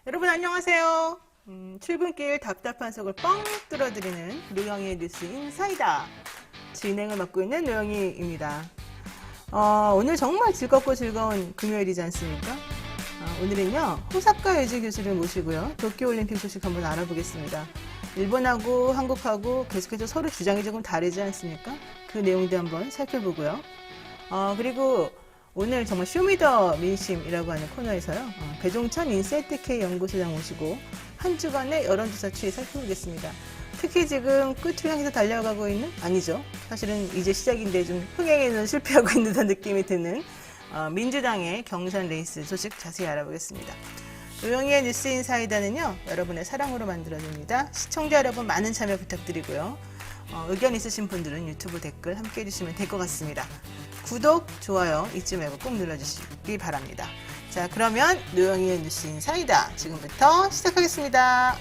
여러분 안녕하세요. 출근길 답답한 속을 뻥 뚫어드리는 노영희의 뉴스 인사이다. 진행을 맡고 있는 노영희입니다. 오늘 정말 즐겁고 즐거운 금요일이지 않습니까? 오늘은요, 호사카 유지 교수를 모시고요, 도쿄올림픽 소식 한번 알아보겠습니다. 일본하고 한국하고 계속해서 서로 주장이 조금 다르지 않습니까? 그 내용도 한번 살펴보고요. 그리고 오늘 정말 쇼미더 민심이라고 하는 코너에서요, 배종찬 인사이트K 연구소장 모시고 한 주간의 여론조사 추이 살펴보겠습니다. 특히 지금 끝을 향해서 달려가고 있는, 아니죠, 사실은 이제 시작인데 좀 흥행에는 실패하고 있는 듯한 느낌이 드는 민주당의 경선 레이스 소식 자세히 알아보겠습니다. 노영희의 뉴스 인사이다는요, 여러분의 사랑으로 만들어집니다. 시청자 여러분 많은 참여 부탁드리고요. 의견 있으신 분들은 유튜브 댓글 함께 해주시면 될 것 같습니다. 구독, 좋아요 잊지 말고 꼭 눌러주시기 바랍니다. 자, 그러면 노영희의 뉴스 인사이다 지금부터 시작하겠습니다.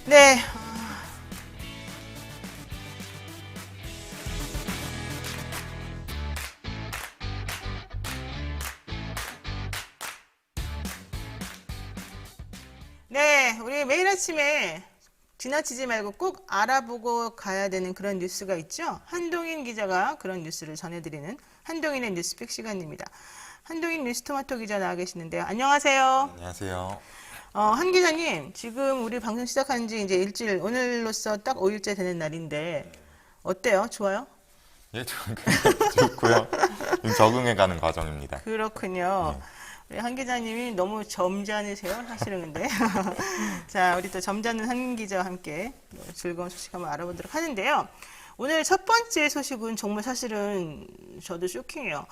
네. 네, 우리 매일 아침에 지나치지 말고 꼭 알아보고 가야 되는 그런 뉴스가 있죠. 한동인 기자가 그런 뉴스를 전해드리는 한동인의 뉴스픽 시간입니다. 한동인 뉴스토마토 기자 나와 계시는데요. 안녕하세요. 안녕하세요. 한 기자님, 지금 우리 방송 시작한 지 이제 일주일, 오늘로써 딱 5일째 되는 날인데 어때요? 좋아요? 예, 좋고요. 지금 적응해가는 과정입니다. 그렇군요. 네. 우리 한 기자님이 너무 점잖으세요, 사실은 근데. 자, 우리 또 점잖은 한 기자와 함께 즐거운 소식 한번 알아보도록 하는데요. 오늘 첫 번째 소식은 정말 사실은 저도 쇼킹해요.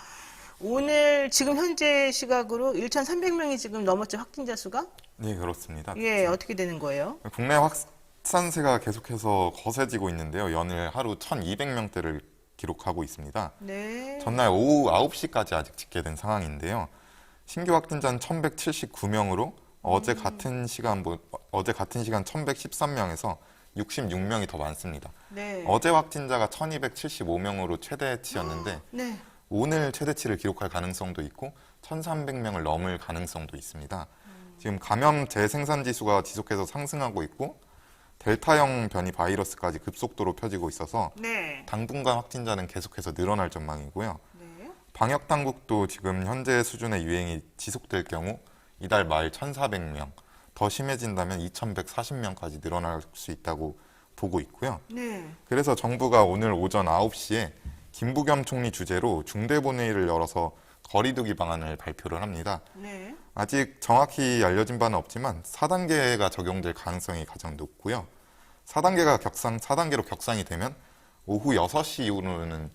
오늘 지금 현재 시각으로 1,300명이 지금 넘었죠, 확진자 수가? 네, 그렇습니다. 예, 어떻게 되는 거예요? 국내 확산세가 계속해서 거세지고 있는데요. 연일 하루 1,200명대를 기록하고 있습니다. 네. 전날 오후 9시까지 아직 집계된 상황인데요. 신규 확진자는 1,179명으로 어제 같은 시간 1,113명에서 66명이 더 많습니다. 네. 어제 확진자가 1,275명으로 최대치였는데 네. 오늘 최대치를 기록할 가능성도 있고 1,300명을 넘을 가능성도 있습니다. 지금 감염 재생산 지수가 지속해서 상승하고 있고 델타형 변이 바이러스까지 급속도로 펴지고 있어서 네. 당분간 확진자는 계속해서 늘어날 전망이고요. 네. 방역 당국도 지금 현재 수준의 유행이 지속될 경우 이달 말 1,400명, 더 심해진다면 2,140명까지 늘어날 수 있다고 보고 있고요. 네. 그래서 정부가 오늘 오전 9시에 김부겸 총리 주재로 중대본회의를 열어서 거리두기 방안을 발표를 합니다. 네. 아직 정확히 알려진 바는 없지만 4단계가 적용될 가능성이 가장 높고요. 4단계로 격상이 되면 오후 6시 이후로는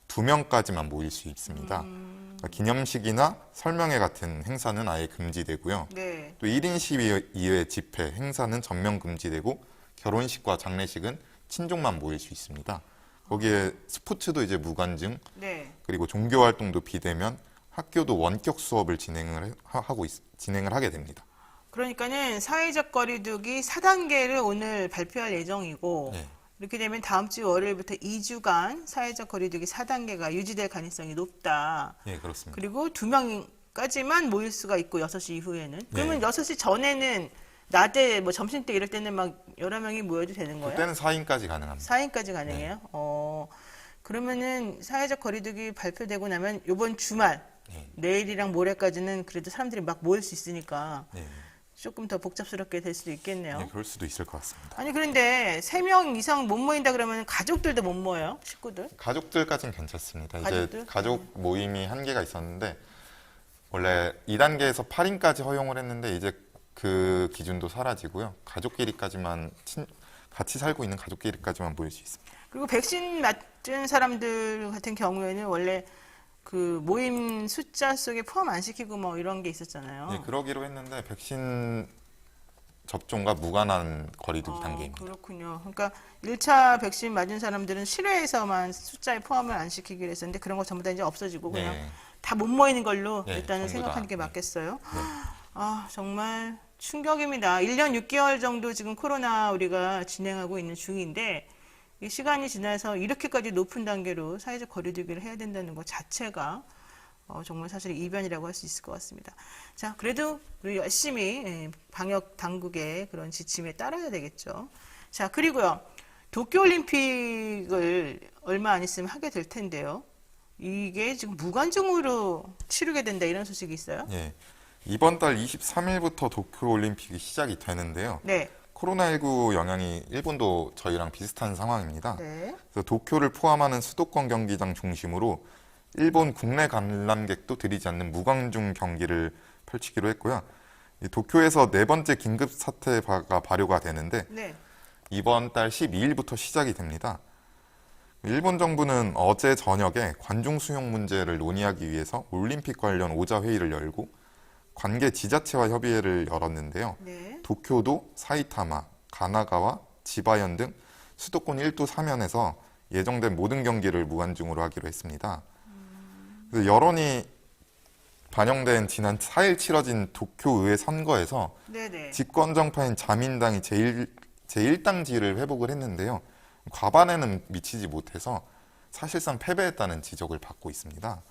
2명까지만 모일 수 있습니다. 그러니까 기념식이나 설명회 같은 행사는 아예 금지되고요. 네. 또 1인 시위 이외 집회, 행사는 전면 금지되고 결혼식과 장례식은 친족만 모일 수 있습니다. 거기에 스포츠도 이제 무관중, 네. 그리고 종교 활동도 비대면, 학교도 원격 수업을 진행을 하게 됩니다. 그러니까는 사회적 거리두기 4단계를 오늘 발표할 예정이고, 네. 이렇게 되면 다음 주 월요일부터 2주간 사회적 거리두기 4단계가 유지될 가능성이 높다. 예, 그렇습니다. 그리고 2명까지만 모일 수가 있고 6시 이후에는. 그러면 네. 6시 전에는 낮에 뭐 점심 때 이럴 때는 막 여러 명이 모여도 되는 거예요? 그때는 4인까지 가능합니다. 4인까지 가능해요? 그러면은 사회적 거리두기 발표되고 나면 이번 주말, 네. 내일이랑 모레까지는 그래도 사람들이 막 모일 수 있으니까 네. 조금 더 복잡스럽게 될 수도 있겠네요. 네, 그럴 수도 있을 것 같습니다. 아니 그런데 3명 이상 못 모인다 그러면 가족들도 못 모여요? 식구들? 가족들까지는 괜찮습니다. 가족들? 이제 가족 모임이 한계가 있었는데 원래 2단계에서 8인까지 허용을 했는데 이제 그 기준도 사라지고요. 가족끼리까지만 같이 살고 있는 가족끼리까지만 모일 수 있습니다. 그리고 백신 맞은 사람들 같은 경우에는 원래 그 모임 숫자 속에 포함 안 시키고 뭐 이런 게 있었잖아요. 네, 그러기로 했는데 백신 접종과 무관한 거리두기 단계입니다. 그렇군요. 그러니까 1차 백신 맞은 사람들은 실외에서만 숫자에 포함을 안 시키기로 했었는데 그런 거 전부 다 이제 없어지고 그냥 네. 다 못 모이는 걸로 네, 일단은 전부 다. 생각하는 게 맞겠어요. 네. 아, 정말 충격입니다. 1년 6개월 정도 지금 코로나 우리가 진행하고 있는 중인데 이 시간이 지나서 이렇게까지 높은 단계로 사회적 거리두기를 해야 된다는 것 자체가 정말 사실 이변이라고 할 수 있을 것 같습니다. 자, 그래도 우리 열심히 방역 당국의 그런 지침에 따라야 되겠죠. 자, 그리고요. 도쿄올림픽을 얼마 안 있으면 하게 될 텐데요. 이게 지금 무관중으로 치르게 된다 이런 소식이 있어요. 예. 이번 달 23일부터 도쿄올림픽이 시작이 되는데요. 네. 코로나19 영향이 일본도 저희랑 비슷한 상황입니다. 네. 그래서 도쿄를 포함하는 수도권 경기장 중심으로 일본 국내 관람객도 들이지 않는 무관중 경기를 펼치기로 했고요. 이 도쿄에서 네 번째 긴급 사태가 발효가 되는데 네. 이번 달 12일부터 시작이 됩니다. 일본 정부는 어제 저녁에 관중 수용 문제를 논의하기 위해서 올림픽 관련 오자 회의를 열고 관계 지자체와 협의회를 열었는데요. 네. 도쿄도, 사이타마, 가나가와, 지바현 등 수도권 1도 3면에서 예정된 모든 경기를 무관중으로 하기로 했습니다. 그래서 여론이 반영된 지난 4일 치러진 도쿄의회 선거에서 네네. 집권정파인 자민당이 제1당지를 회복을 했는데요. 과반에는 미치지 못해서 사실상 패배했다는 지적을 받고 있습니다.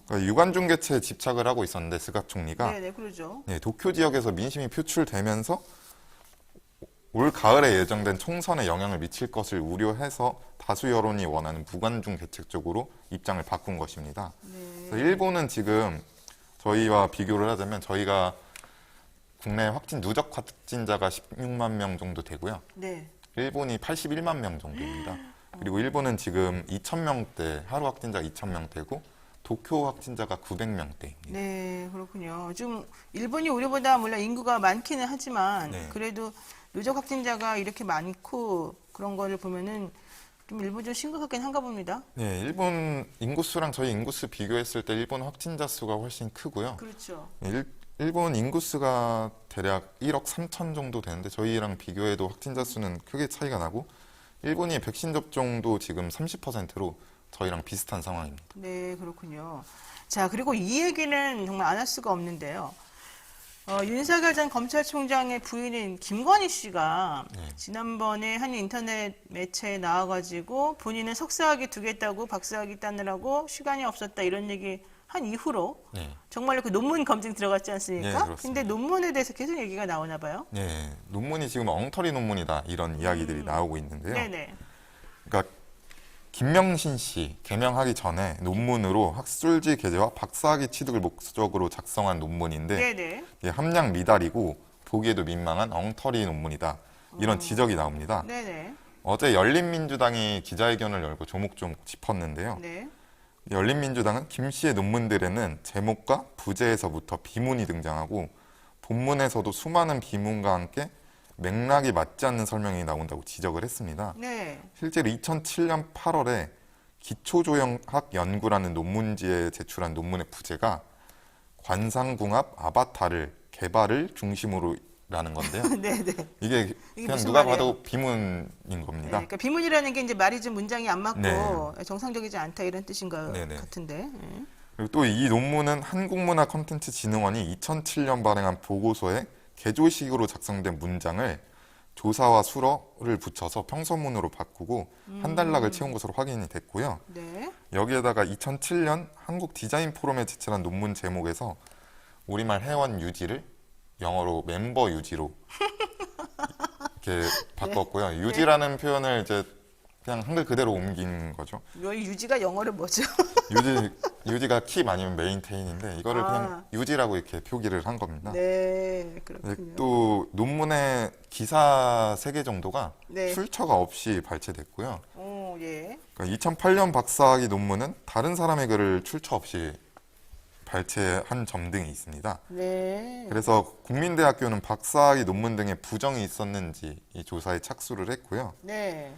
그러니까 유관중 개최에 집착을 하고 있었는데 스가 총리가 네네, 그러죠. 도쿄 지역에서 민심이 표출되면서 올 가을에 예정된 총선에 영향을 미칠 것을 우려해서 다수 여론이 원하는 무관중 개최 쪽으로 입장을 바꾼 것입니다. 그래서 일본은 지금 저희와 비교를 하자면 저희가 국내 누적 확진자가 16만 명 정도 되고요. 네. 일본이 81만 명 정도입니다. 그리고 일본은 지금 2,000명대, 하루 확진자 2,000명대고 도쿄 확진자가 900명대입니다. 네, 그렇군요. 좀 일본이 우리보다 물론 인구가 많기는 하지만 네. 그래도 누적 확진자가 이렇게 많고 그런 거를 보면은 좀 일본 좀 심각하긴 한가 봅니다. 네, 일본 인구수랑 저희 인구수 비교했을 때 일본 확진자 수가 훨씬 크고요. 그렇죠. 일본 인구수가 대략 1억 3천 정도 되는데 저희랑 비교해도 확진자 수는 크게 차이가 나고 일본이 백신 접종도 지금 30%로 저희랑 비슷한 상황입니다. 네, 그렇군요. 자, 그리고 이 얘기는 정말 안 할 수가 없는데요. 윤석열 전 검찰총장의 부인인 김건희 씨가 네. 지난번에 한 인터넷 매체에 나와가지고 본인은 석사학위 두겠다고 박사학위 따느라고 시간이 없었다 이런 얘기 한 이후로 네. 정말로 그 논문 검증 들어갔지 네, 않습니까? 그렇습니다. 근데 논문에 대해서 계속 얘기가 나오나 봐요. 네, 논문이 지금 엉터리 논문이다 이런 이야기들이 나오고 있는데요. 네네. 그러니까 김명신 씨 개명하기 전에 논문으로 학술지 게재와 박사학위 취득을 목적으로 작성한 논문인데 네네. 이게 함량 미달이고 보기에도 민망한 엉터리 논문이다 이런 지적이 나옵니다. 네네. 어제 열린민주당이 기자회견을 열고 조목조목 짚었는데요. 네. 열린민주당은 김 씨의 논문들에는 제목과 부제에서부터 비문이 등장하고 본문에서도 수많은 비문과 함께 맥락이 맞지 않는 설명이 나온다고 지적을 했습니다. 네. 실제로 2007년 8월에 기초조형학 연구라는 논문지에 제출한 논문의 부제가 관상궁합 아바타를 개발을 중심으로 라는 건데요. 네네. 이게 그냥 무슨 누가 말이에요? 봐도 비문인 네, 겁니다. 그러니까 비문이라는 게 이제 말이 좀 문장이 안 맞고 네. 정상적이지 않다 이런 뜻인 것 네네. 같은데. 그리고 또 이 논문은 한국문화콘텐츠진흥원이 2007년 발행한 보고서에 개조식으로 작성된 문장을 조사와 수러를 붙여서 평서문으로 바꾸고 한 단락을 채운 것으로 확인이 됐고요. 네. 여기에다가 2007년 한국 디자인 포럼에 제출한 논문 제목에서 우리말 회원 유지를 영어로 멤버 유지로 이렇게 바꿨고요. 유지라는 표현을 이제 그냥 한글 그대로 옮긴 거죠. 여기 유지가 영어로 뭐죠? 유지가 킵 아니면 메인테인인데 이거를 그냥 유지라고 이렇게 표기를 한 겁니다. 네, 그렇군요. 또 논문의 기사 3개 정도가 네. 출처가 없이 발췌됐고요. 오, 예. 그러니까 2008년 박사학위 논문은 다른 사람의 글을 출처 없이 발췌한 점 등이 있습니다. 네. 그래서 국민대학교는 박사학위 논문 등에 부정이 있었는지 이 조사에 착수를 했고요. 네.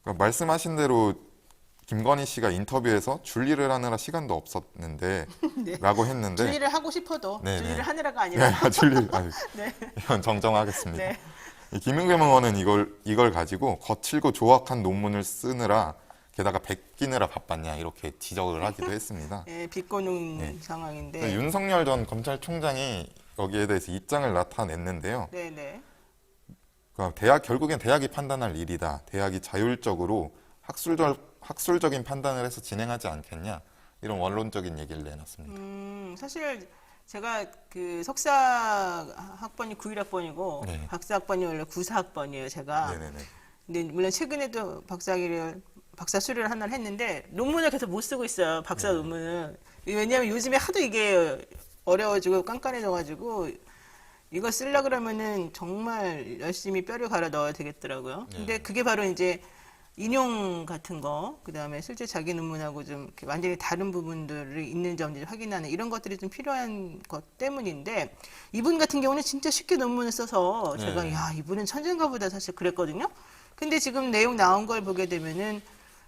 그러니까 말씀하신 대로 김건희 씨가 인터뷰에서 줄일을 하느라 시간도 없었는데 네. 라고 했는데 준리를 하고 싶어도 네, 준리를 네. 하느라가 아니라. 네, 이건 정정하겠습니다. 네. 이 김은겸 의원은 이걸 가지고 거칠고 조악한 논문을 쓰느라 게다가 베끼느라 바빴냐 이렇게 지적을 하기도 했습니다. 네, 비꼬는 네. 상황인데. 윤석열 전 검찰총장이 여기에 대해서 입장을 나타냈는데요. 네, 네. 그러니까 결국엔 대학이 판단할 일이다. 대학이 자율적으로 학술적인 판단을 해서 진행하지 않겠냐. 이런 원론적인 얘기를 내놨습니다. 사실 제가 그 석사 학번이 91학번이고 네. 박사 학번이 원래 94학번이에요, 제가. 네네네. 근데 물론 최근에도 박사 수료를 하나를 했는데 논문을 계속 못 쓰고 있어요. 박사 논문을. 왜냐하면 요즘에 하도 이게 어려워지고 깐깐해져가지고 이거 쓰려 그러면은 정말 열심히 뼈를 갈아 넣어야 되겠더라고요. 근데 그게 바로 이제 인용 같은 거, 그 다음에 실제 자기 논문하고 좀 이렇게 완전히 다른 부분들이 있는지 없는지 확인하는 이런 것들이 좀 필요한 것 때문인데, 이분 같은 경우는 진짜 쉽게 논문을 써서 제가, 네. 야, 이분은 천재인가 보다 사실 그랬거든요. 근데 지금 내용 나온 걸 보게 되면은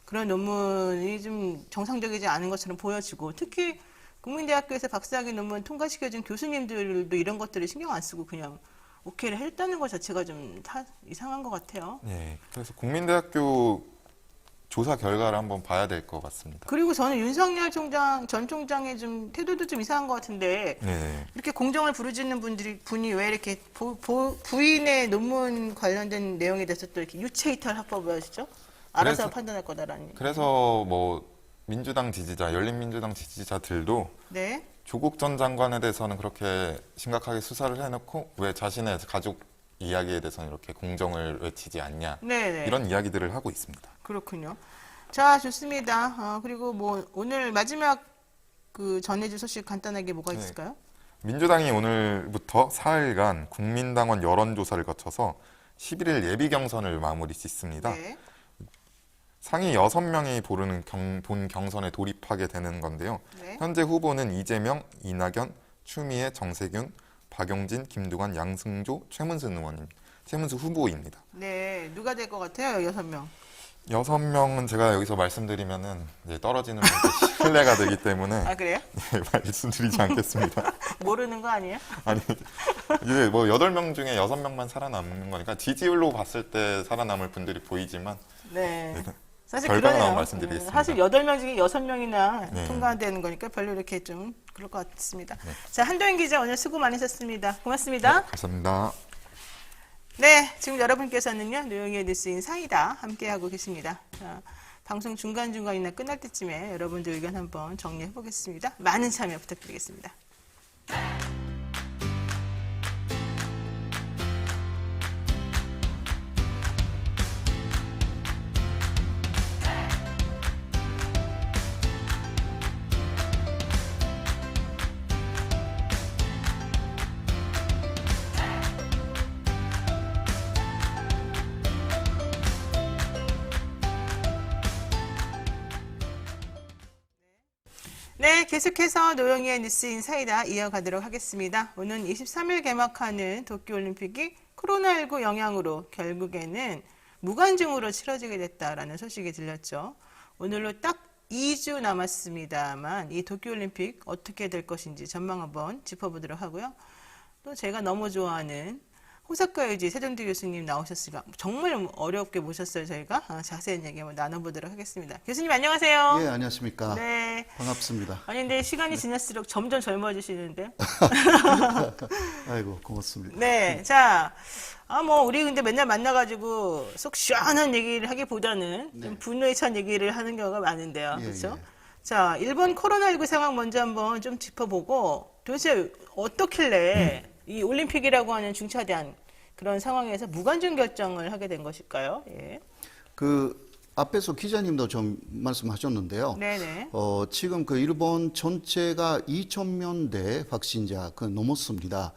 그런 논문이 좀 정상적이지 않은 것처럼 보여지고, 특히 국민대학교에서 박사학위 논문 통과시켜준 교수님들도 이런 것들을 신경 안 쓰고 그냥 오케이를 했다는 것 자체가 좀 이상한 것 같아요. 네, 그래서 국민대학교 조사 결과를 한번 봐야 될 것 같습니다. 그리고 저는 윤석열 전 총장의 좀 태도도 좀 이상한 것 같은데, 네, 이렇게 공정을 부르짖는 분이 왜 이렇게 부인의 논문 관련된 내용에 대해서 또 이렇게 유체이탈 합법을 하시죠? 알아서 판단할 거다라는. 그래서 뭐 민주당 지지자, 열린민주당 지지자들도 네. 조국 전 장관에 대해서는 그렇게 심각하게 수사를 해놓고 왜 자신의 가족 이야기에 대해서는 이렇게 공정을 외치지 않냐, 네네. 이런 이야기들을 하고 있습니다. 그렇군요. 자, 좋습니다. 그리고 뭐 오늘 마지막 그 전해줄 소식 간단하게 뭐가 네. 있을까요? 민주당이 오늘부터 4일간 국민당원 여론조사를 거쳐서 11일 예비 경선을 마무리 짓습니다. 네. 상위 6명이 본 경선에 돌입하게 되는 건데요. 네. 현재 후보는 이재명, 이낙연, 추미애, 정세균, 박용진, 김두관, 양승조, 최문수 후보입니다. 네. 누가 될 것 같아요? 6명. 6명은 제가 여기서 말씀드리면은 이제 떨어지는 분께 신뢰가 되기 때문에 아, 그래요? 말씀드리지 않겠습니다. 모르는 거 아니에요? 아니, 이제 뭐 8명 중에 6명만 살아남는 거니까 지지율로 봤을 때 살아남을 분들이 보이지만 네. 사실 결과가 그러네요. 나오면 말씀드리겠습니다. 사실 8명 중에 6명이나 네. 통과되는 거니까 별로 이렇게 좀 그럴 것 같습니다. 자, 한도현 기자 오늘 수고 많으셨습니다. 고맙습니다. 감사합니다. 네, 지금 여러분께서는요, 노영희의 뉴스인 사이다 함께하고 계십니다. 자, 방송 중간중간이나 끝날 때쯤에 여러분들 의견 한번 정리해 보겠습니다. 많은 참여 부탁드리겠습니다. 네, 계속해서 노영희의 뉴스 인사이다 이어가도록 하겠습니다. 오는 23일 개막하는 도쿄올림픽이 코로나19 영향으로 결국에는 무관중으로 치러지게 됐다라는 소식이 들렸죠. 오늘로 딱 2주 남았습니다만 이 도쿄올림픽 어떻게 될 것인지 전망 한번 짚어보도록 하고요. 또 제가 너무 좋아하는 호사카유지 세종대 교수님 나오셨으니까 정말 어렵게 모셨어요. 저희가 자세한 얘기 한번 나눠보도록 하겠습니다. 교수님 안녕하세요. 예, 안녕하십니까. 네. 반갑습니다. 아니 근데 시간이 지날수록 점점 젊어지시는데. 아이고, 고맙습니다. 네. 자, 뭐 우리 근데 맨날 만나가지고 속 시원한 얘기를 하기보다는 좀 분노에 찬 얘기를 하는 경우가 많은데요. 예, 그렇죠? 예. 자, 일본 코로나19 상황 먼저 한번 좀 짚어보고 도대체 어떻길래 이 올림픽이라고 하는 중차대한 그런 상황에서 무관중 결정을 하게 된 것일까요? 예. 그 앞에서 기자님도 좀 말씀하셨는데요. 네네. 지금 그 일본 전체가 2,000명대 확진자 넘었습니다.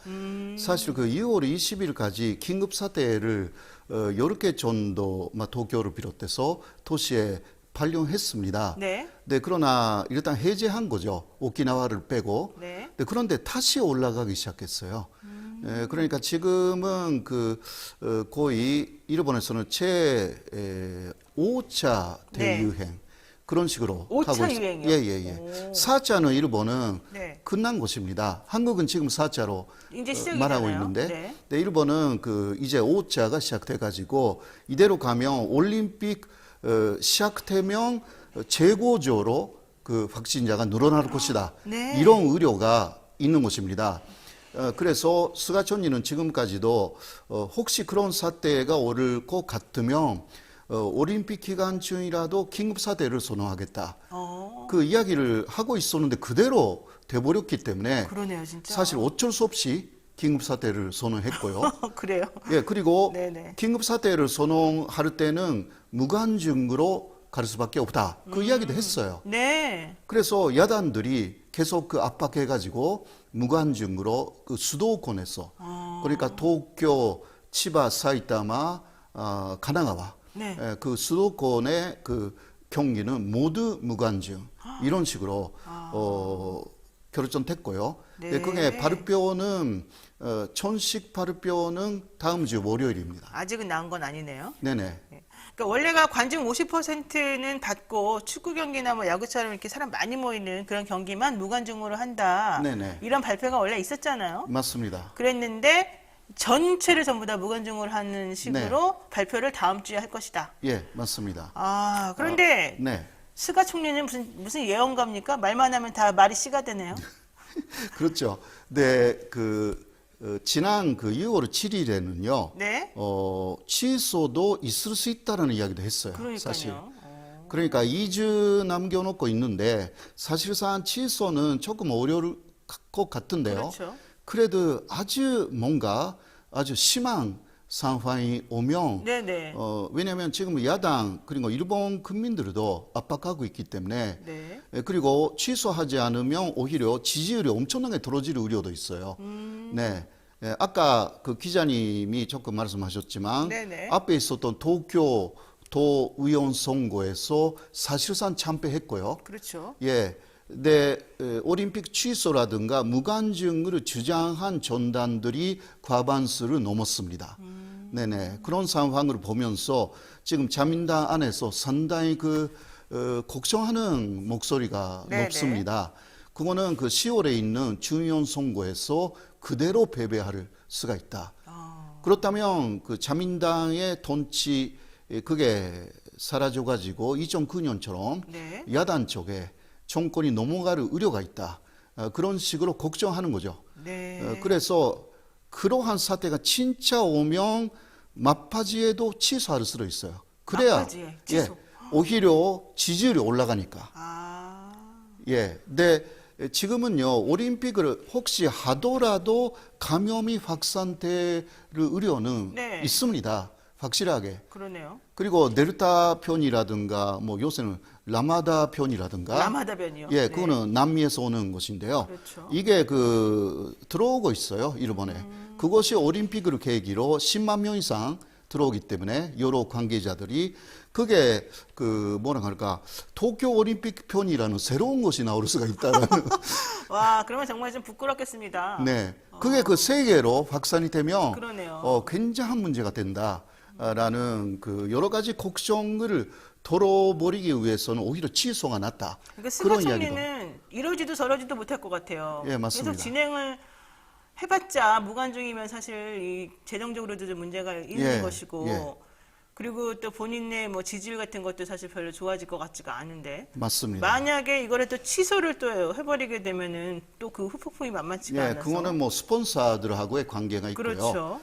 사실 그 2월 20일까지 긴급 사태를 10개 정도 도쿄를 비롯해서 도시에 발령했습니다. 네. 네, 그러나 일단 해제한 거죠. 오키나와를 빼고. 네. 네, 그런데 다시 올라가기 시작했어요. 그러니까 지금은 거의 일본에서는 제 5차 대유행 그런 식으로 5차 하고 있어요. 유행이요? 예. 4차는 일본은 네. 끝난 것입니다. 한국은 지금 4차로 이제 시작이잖아요. 말하고 있는데, 네. 네, 일본은 이제 5차가 시작돼가지고 이대로 가면 올림픽 시작되면 재고적으로 확진자가 늘어날 것이다. 네. 이런 우려가 있는 것입니다. 그래서 스가 총리는 지금까지도 혹시 그런 사태가 오를 것 같으면 올림픽 기간 중이라도 긴급 사태를 선언하겠다. 어, 그 이야기를 하고 있었는데 그대로 돼버렸기 때문에 그러네요, 진짜. 사실 어쩔 수 없이 긴급 사태를 선언했고요. 그래요. 예, 그리고 네네. 긴급 사태를 선언할 때는 무관중으로 갈 수밖에 없다. 그 이야기도 했어요. 네. 그래서 야단들이 계속 그 압박해가지고 무관중으로 그 수도권에서 그러니까 도쿄, 치바, 사이타마, 가나가와 네. 그 수도권의 그 경기는 모두 무관중 이런 식으로 결정됐고요. 네. 그게 발표는 정식 발표는 다음 주 월요일입니다. 아직은 나온 건 아니네요. 네네. 그러니까 원래가 관중 50%는 받고 축구 경기나 뭐 야구처럼 이렇게 사람 많이 모이는 그런 경기만 무관중으로 한다. 네네. 이런 발표가 원래 있었잖아요. 맞습니다. 그랬는데 전체를 전부 다 무관중으로 하는 식으로 발표를 다음 주에 할 것이다. 예, 맞습니다. 아, 그런데 네. 스가 총리는 무슨 예언가입니까? 말만 하면 다 말이 씨가 되네요. 그렇죠. 네, 지난 6월 7일에는요, 네. 취소도 있을 수 있다라는 이야기도 했어요. 그러니까요. 사실. 그러니까 2주 남겨놓고 있는데 사실상 취소는 조금 어려울 것 같은데요. 그렇죠. 그래도 뭔가 아주 심한 상황이 오면 네네. 왜냐하면 지금 야당 그리고 일본 국민들도 압박하고 있기 때문에 네. 그리고 취소하지 않으면 오히려 지지율이 엄청나게 떨어질 우려도 있어요. 네. 아까 그 기자님이 조금 말씀하셨지만 네네. 앞에 있었던 도쿄 도의원 선거에서 사실상 참패했고요. 그렇죠. 예. 네, 올림픽 취소라든가 무관중을 주장한 전단들이 과반수를 넘었습니다. 네네. 그런 상황을 보면서 지금 자민당 안에서 상당히 걱정하는 목소리가 네네. 높습니다. 그거는 10월에 있는 중의원 선거에서 그대로 패배할 수가 있다. 그렇다면 자민당의 돈치 그게 사라져가지고 2009년처럼 네. 야단 쪽에 정권이 넘어갈 우려가 있다. 그런 식으로 걱정하는 거죠. 네. 그래서 그러한 사태가 진짜 오면 막바지에도 취소할 수도 있어요. 그래야 막바지에 취소. 오히려 지지율이 올라가니까. 아, 예. 근데 지금은요, 올림픽을 혹시 하더라도 감염이 확산될 우려는 네. 있습니다. 확실하게. 그러네요. 그리고 델타 편이라든가 뭐 요새는 라마다 편이라든가 라마다변이요. 예, 네. 그거는 남미에서 오는 것인데요. 그렇죠. 이게 들어오고 있어요, 일본에. 그것이 올림픽을 계기로 10만 명 이상 들어오기 때문에 여러 관계자들이 그게 뭐라 할까 도쿄 올림픽 편이라는 새로운 것이 나올 수가 있다는 와, 그러면 정말 좀 부끄럽겠습니다. 네, 그게 세계로 확산이 되면 그러네요. 굉장한 문제가 된다라는 여러 가지 걱정을 덜어버리기 위해서는 오히려 취소가 낫다. 그러니까 스가 그런 이야기도. 총리는 이러지도 저러지도 못할 것 같아요. 예, 맞습니다. 계속 진행을 해봤자 무관중이면 사실 이 재정적으로도 좀 문제가 있는 예, 것이고 예. 그리고 또 본인의 뭐 지지율 같은 것도 사실 별로 좋아질 것 같지가 않은데 맞습니다. 만약에 이거를 또 취소를 또 해버리게 되면은 또 그 후폭풍이 만만치가 예, 않아서 그거는 뭐 스폰서들하고의 관계가 있고요. 그렇죠.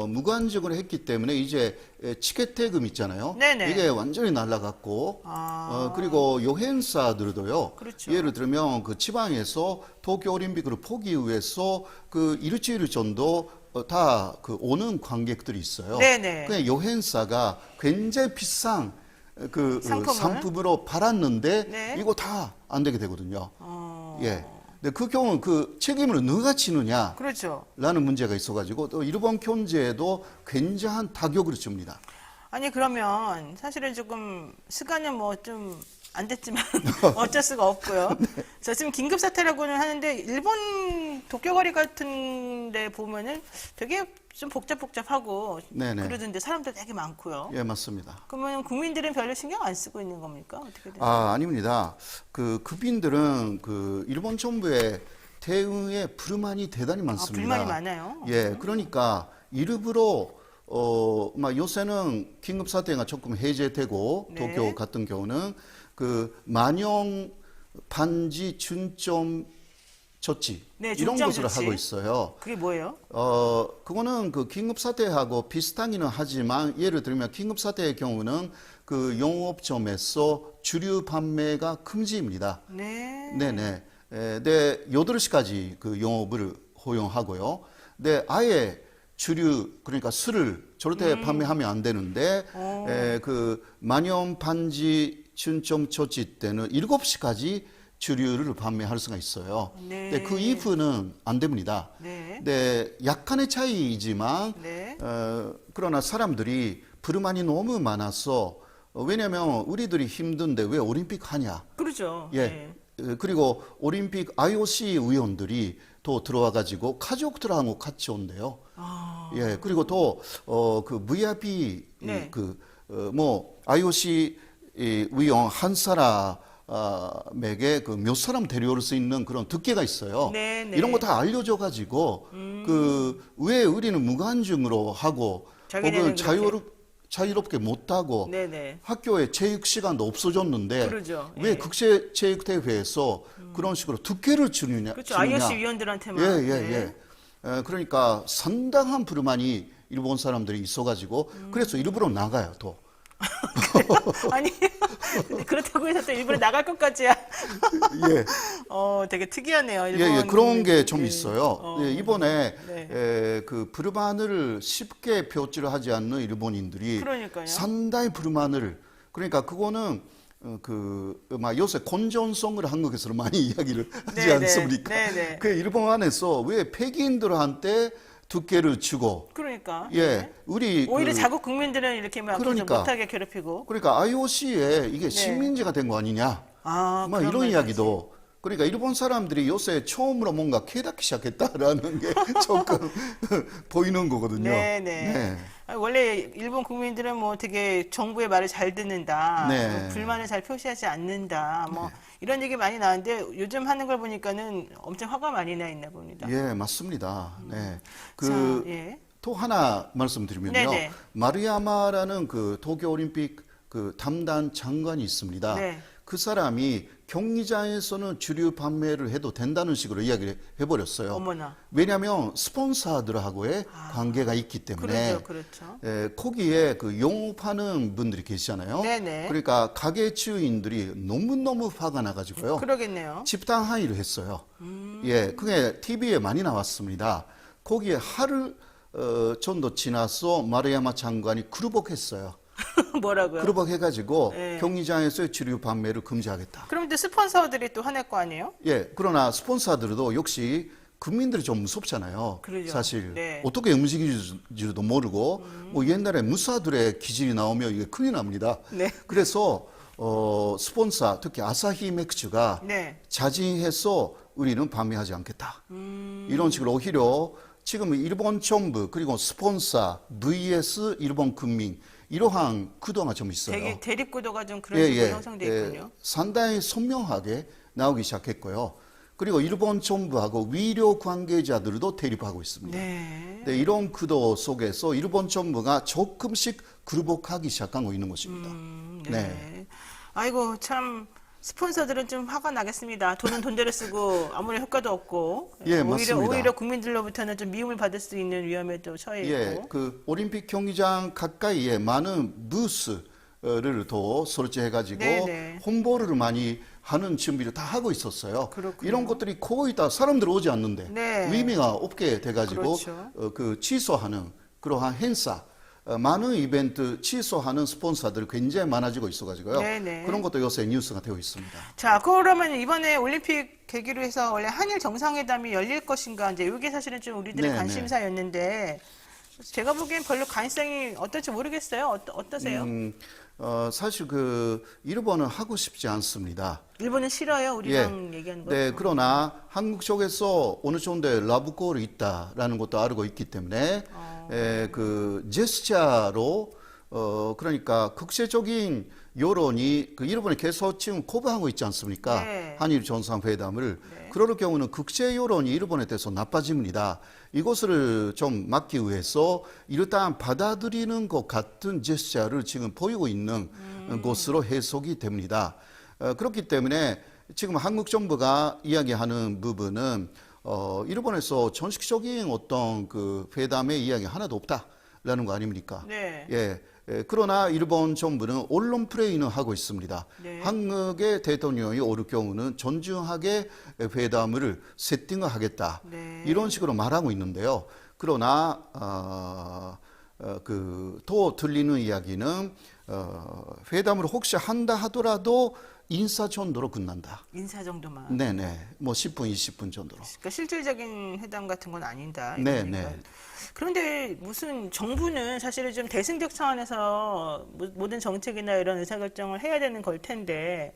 무관중으로 했기 때문에 이제 티켓 대금 있잖아요. 네네. 이게 완전히 날라갔고, 아. 그리고 여행사들도요. 그렇죠. 예를 들면 지방에서 도쿄 올림픽을 보기 위해서 일주일 정도 다 오는 관객들이 있어요. 네네. 그냥 여행사가 굉장히 비싼 상품으로 팔았는데 네. 이거 다 안 되게 되거든요. 예. 근데 그 경우는 책임을 누가 지느냐? 그렇죠. 라는 문제가 있어가지고 또 일본 경제에도 굉장한 타격을 줍니다. 아니 그러면 사실은 조금 시간은 뭐 좀 안 됐지만 어쩔 수가 없고요. 저 지금 긴급 사태라고는 하는데 일본 도쿄거리 같은 데 보면은 되게 좀 복잡하고 네네. 그러던데 사람들 되게 많고요. 예, 맞습니다. 그러면 국민들은 별로 신경 안 쓰고 있는 겁니까? 어떻게 돼요? 아닙니다. 국민들은 일본 정부의 대응에 불만이 대단히 많습니다. 불만이 많아요. 예, 그러니까 일부러 요새는 긴급 사태가 조금 해제되고 네. 도쿄 같은 경우는 만영 반지 준점 조치 네, 이런 중점 것을 조치. 하고 있어요. 그게 뭐예요? 그거는 그 긴급사태하고 비슷하기는 하지만 예를 들면 긴급사태의 경우는 그 영업점에서 주류 판매가 금지입니다. 네. 네네. 네, 8시까지 그 영업을 허용하고요. 네, 아예 주류, 그러니까 술을 절대 판매하면 안 되는데, 그 만연 반지 준점 조치 때는 7시까지 주류를 판매할 수가 있어요. 네. 근데 그 이후는 안 됩니다. 네. 네, 약간의 차이이지만, 네. 그러나 사람들이 불만이 너무 많아서, 왜냐면 우리들이 힘든데 왜 올림픽 하냐. 그러죠. 예. 네. 그리고 올림픽 IOC 의원들이 또 들어와 가지고 가족들하고 같이 온대요. 아. 예. 그리고 또 그 VIP 네. 뭐 IOC 이 의원 한 사람에게 그 몇 사람 데려올 수 있는 그런 특혜가 있어요. 네, 네. 이런 거 다 알려져 가지고 그 왜 우리는 무관중으로 하고 자기네는 혹은 자유롭게 못 하고 네네. 학교에 체육 시간도 없어졌는데 그러죠. 왜 예. 국제 체육 대회에서 그런 식으로 특혜를 주느냐? 그렇죠. IOC 위원들한테만. 예. 그러니까 상당한 불만이 일본 사람들이 있어가지고 그래서 일부러 나가요 또. 아니 그렇다고 해서 또 일부러 나갈 것까지야. 예. 되게 특이하네요. 예, 일본. 그런 게 좀 예. 있어요. 예, 이번에 네. 그 불만을 쉽게 표출을 하지 않는 일본인들이 그러니까요. 상당히 불만을 그러니까 그거는 막 요새 건전성을 한국에서 많이 이야기를 하지 네, 않습니까? 네. 그 일본 안에서 왜 폐기인들한테 특혜를 주고 그러니까. 예, 우리 오히려 자국 국민들은 이렇게 막 그러니까. 못하게 괴롭히고. 그러니까 IOC에 이게 식민지가 된 거 아니냐? 아, 막 그런 이런 말까지. 이야기도 그러니까 일본 사람들이 요새 처음으로 뭔가 깨닫기 시작했다라는 게 조금 보이는 거거든요. 네. 원래 일본 국민들은 뭐 되게 정부의 말을 잘 듣는다, 네. 뭐 불만을 잘 표시하지 않는다, 뭐 이런 얘기 많이 나왔는데 요즘 하는 걸 보니까는 엄청 화가 많이 나 있나 봅니다. 예, 맞습니다. 네. 자, 예. 또 하나 말씀드리면요. 네네. 마루야마라는 그 도쿄 올림픽 그 담당 장관이 있습니다. 네. 그 사람이 경기장에서는 주류 판매를 해도 된다는 식으로 이야기를 해버렸어요. 어머나. 왜냐하면 스폰서들하고의 관계가 있기 때문에 그렇죠. 거기에 그 영업하는 분들이 계시잖아요. 네네. 그러니까 가게 주인들이 너무너무 화가 나가지고요. 그러겠네요. 집단 항의를 했어요. 예, 그게 TV에 많이 나왔습니다. 거기에 하루 정도 지나서 마루야마 장관이 굴복했어요. 뭐라고요? 굴복해가지고 네. 경기장에서의 주류 판매를 금지하겠다. 그럼 또 스폰서들이 또 화낼 거 아니에요? 예, 그러나 스폰서들도 역시 국민들이 좀 무섭잖아요. 그러죠. 사실 네. 어떻게 움직이지도 모르고 뭐 옛날에 무사들의 기질이 나오면 이게 큰일 납니다. 네. 그래서 스폰서 특히 아사히 맥주가 네. 자진해서 우리는 판매하지 않겠다. 이런 식으로 오히려 지금 일본 정부 그리고 스폰서 vs 일본 국민 이러한 구도가 좀 있어요. 되게 대립구도가 좀 그런 식으로 형성돼 있군요. 상당히 선명하게 나오기 시작했고요. 그리고 일본 정부하고 위료 관계자들도 대립하고 있습니다. 네. 네, 이런 구도 속에서 일본 정부가 조금씩 굴복하기 시작하고 있는 것입니다. 네. 아이고 참 스폰서들은 좀 화가 나겠습니다. 돈은 돈대로 쓰고 아무런 효과도 없고 예, 맞습니다. 오히려 국민들로부터는 좀 미움을 받을 수 있는 위험에 또 처해 있고. 예, 그 올림픽 경기장 가까이에 많은 부스를 더 설치해가지고 네네. 홍보를 많이 하는 준비를 다 하고 있었어요. 그렇군요. 이런 것들이 거의 다 사람들 오지 않는데 네. 의미가 없게 돼가지고 그렇죠. 그 취소하는 그러한 행사. 많은 이벤트 취소하는 스폰서들이 굉장히 많아지고 있어가지고요. 네네. 그런 것도 요새 뉴스가 되고 있습니다. 자, 그러면 이번에 올림픽 계기로 해서 원래 한일 정상회담이 열릴 것인가 이제 이게 사실은 좀 우리들의 네, 관심사였는데 제가 보기엔 별로 가능성이 어떨지 모르겠어요. 어떠세요? 사실 그 일본은 하고 싶지 않습니다. 일본은 싫어요. 우리랑 얘기하는 거. 네, 그러나 한국 쪽에서 어느 정도의 라브콜이 있다라는 것도 알고 있기 때문에 그 제스처로 그러니까 국제적인 여론이 그 일본이 계속 지금 거부하고 있지 않습니까? 네. 한일 정상회담을. 네. 그럴 경우는 국제 여론이 일본에 대해서 나빠집니다. 이것을 좀 막기 위해서 일단 받아들이는 것 같은 제스처를 지금 보이고 있는 것으로 해석이 됩니다. 그렇기 때문에 지금 한국 정부가 이야기하는 부분은 일본에서 전식적인 어떤 그 회담의 이야기 하나도 없다라는 거 아닙니까? 네. 예. 그러나 일본 정부는 언론 플레이는 하고 있습니다. 네. 한국의 대통령이 오를 경우는 존중하게 회담을 세팅을 하겠다. 네. 이런 식으로 말하고 있는데요. 그러나 또 들리는 이야기는 회담을 혹시 한다 하더라도 인사 정도로 끝난다. 인사 정도만. 네네. 뭐 10분, 20분 정도로. 그러니까 실질적인 회담 같은 건 아니다. 네, 이러니까. 네. 그런데 무슨 정부는 사실은 좀 대승적 차원에서 모든 정책이나 이런 의사결정을 해야 되는 걸 텐데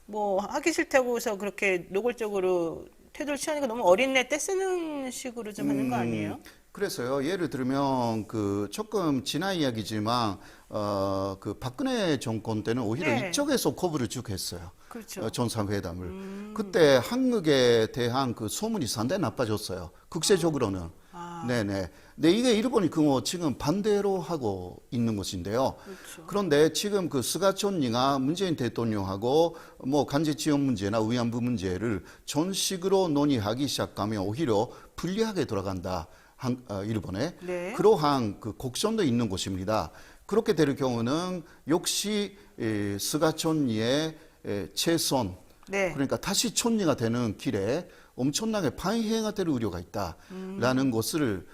뭐 하기 싫다고 해서 그렇게 노골적으로 태도를 취하니까 너무 어린애 떼쓰는 식으로 좀 하는 거 아니에요? 그래서요, 예를 들면, 조금 지난 이야기지만, 그 박근혜 정권 때는 오히려 네. 이쪽에서 거부를 쭉 했어요. 그렇죠. 정상회담을. 그때 한국에 대한 그 소문이 상당히 나빠졌어요. 국제적으로는. 네네. 근데 이게 일본이 지금 반대로 하고 있는 것인데요. 그렇죠. 그런데 지금 그 스가 총리가 문재인 대통령하고 뭐 간제 지원 문제나 위안부 문제를 전식으로 논의하기 시작하면 오히려 불리하게 돌아간다. 일본에. 네. 그러한 그 곡선도 있는 곳입니다. 그렇게 될 경우는 역시 스가 총리의 최선, 네. 그러니까 다시 총리가 되는 길에 엄청나게 방해가 될 우려가 있다라는 것을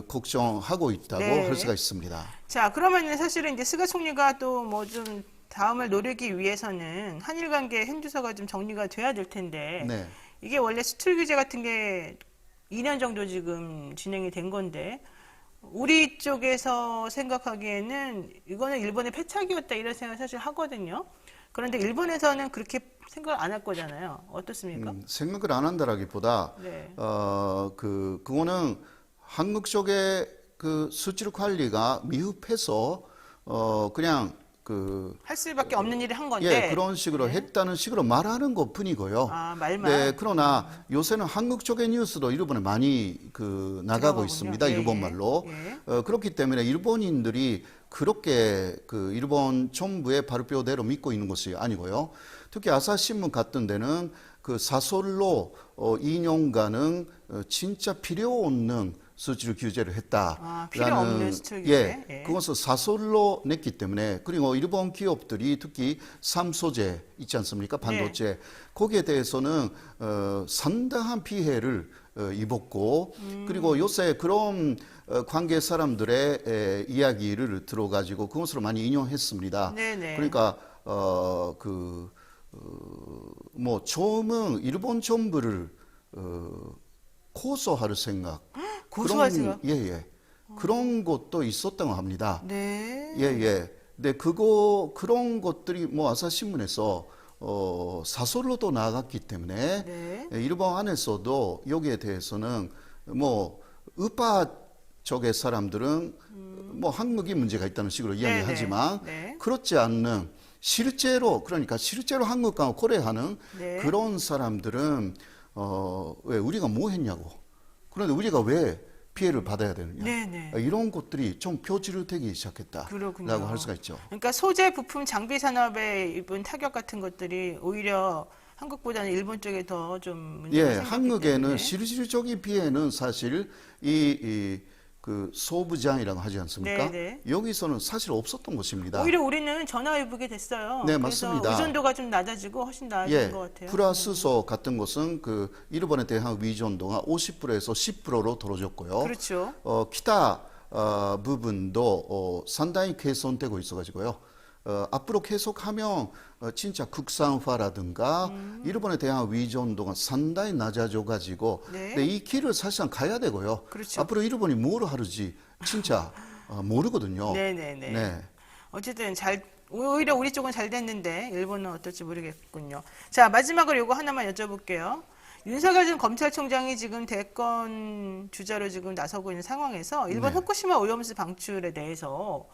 걱정하고 있다고 네. 할 수가 있습니다. 자, 그러면 사실은 이제 스가 총리가 또 뭐 좀 다음을 노리기 위해서는 한일 관계 행주서가 좀 정리가 돼야 될 텐데 네. 이게 원래 수출 규제 같은 게 2년 정도 지금 진행이 된 건데 우리 쪽에서 생각하기에는 이거는 일본의 패착이었다 이런 생각을 사실 하거든요. 그런데 일본에서는 그렇게 생각을 안 할 거잖아요. 어떻습니까? 생각을 안 한다라기보다 네. 그거는 한국 쪽의 그 수출 관리가 미흡해서 그냥 할 수밖에 없는 일을 한 건데. 예, 그런 식으로 했다는 식으로 말하는 것 뿐이고요. 아, 말만. 네, 그러나 요새는 한국 쪽의 뉴스도 일본에 많이 나가고 들어가군요. 있습니다. 예, 일본말로. 예. 그렇기 때문에 일본인들이 그렇게 일본 정부의 발표대로 믿고 있는 것이 아니고요. 특히 아사히신문 같은 데는 사설로 2년간은 진짜 필요 없는 수출 규제를 했다. 아, 필요 없는 수출 규제. 예, 예. 그것을 사설로 냈기 때문에 그리고 일본 기업들이 특히 삼소재 있지 않습니까? 반도체 거기에 대해서는 상당한 피해를 입었고 그리고 요새 그런 관계 사람들의 이야기를 들어가지고 그것으로 많이 인용했습니다. 네네. 그러니까 뭐 처음은 일본 정부를 고소할 생각. 고소할 생각? 예. 그런 것도 있었다고 합니다. 네. 예. 근데 그런 것들이 뭐 아사히신문에서 사설로도 나갔기 때문에 네. 일본 안에서도 여기에 대해서는 뭐 우파 쪽의 사람들은 뭐 한국이 문제가 있다는 식으로 이야기하지만 네. 그렇지 않는 실제로 한국과 고려하는 네. 그런 사람들은 왜 우리가 뭐 했냐고. 그런데 우리가 왜 피해를 받아야 되느냐. 네네. 이런 것들이 좀 표출되기 시작했다라고 그렇군요. 할 수가 있죠. 그러니까 소재, 부품, 장비 산업에 입은 타격 같은 것들이 오히려 한국보다는 일본 쪽에 더 좀 문제가 생겼기 한국에는 때문에. 실질적인 피해는 사실 그 소부장이라고 하지 않습니까? 네네. 여기서는 사실 없었던 것입니다. 오히려 우리는 전화위복이 됐어요. 네, 그래서 맞습니다. 의존도가 좀 낮아지고 훨씬 나아진 것 같아요. 플라스소 같은 것은 일본에 대한 위존도가 50%에서 10%로 떨어졌고요. 그렇죠. 기타 부분도 상당히 개선되고 있어가지고요. 앞으로 계속하면 진짜 국산화라든가 일본에 대한 위존도가 상당히 낮아져가지고 네. 근데 이 길을 사실상 가야 되고요. 그렇죠. 앞으로 일본이 뭘 하는지 진짜 모르거든요. 네네네. 네. 어쨌든 오히려 우리 쪽은 잘 됐는데 일본은 어떨지 모르겠군요. 자, 마지막으로 이거 하나만 여쭤볼게요. 윤석열 전 검찰총장이 지금 대권 주자로 지금 나서고 있는 상황에서 일본 네. 후쿠시마 오염수 방출에 대해서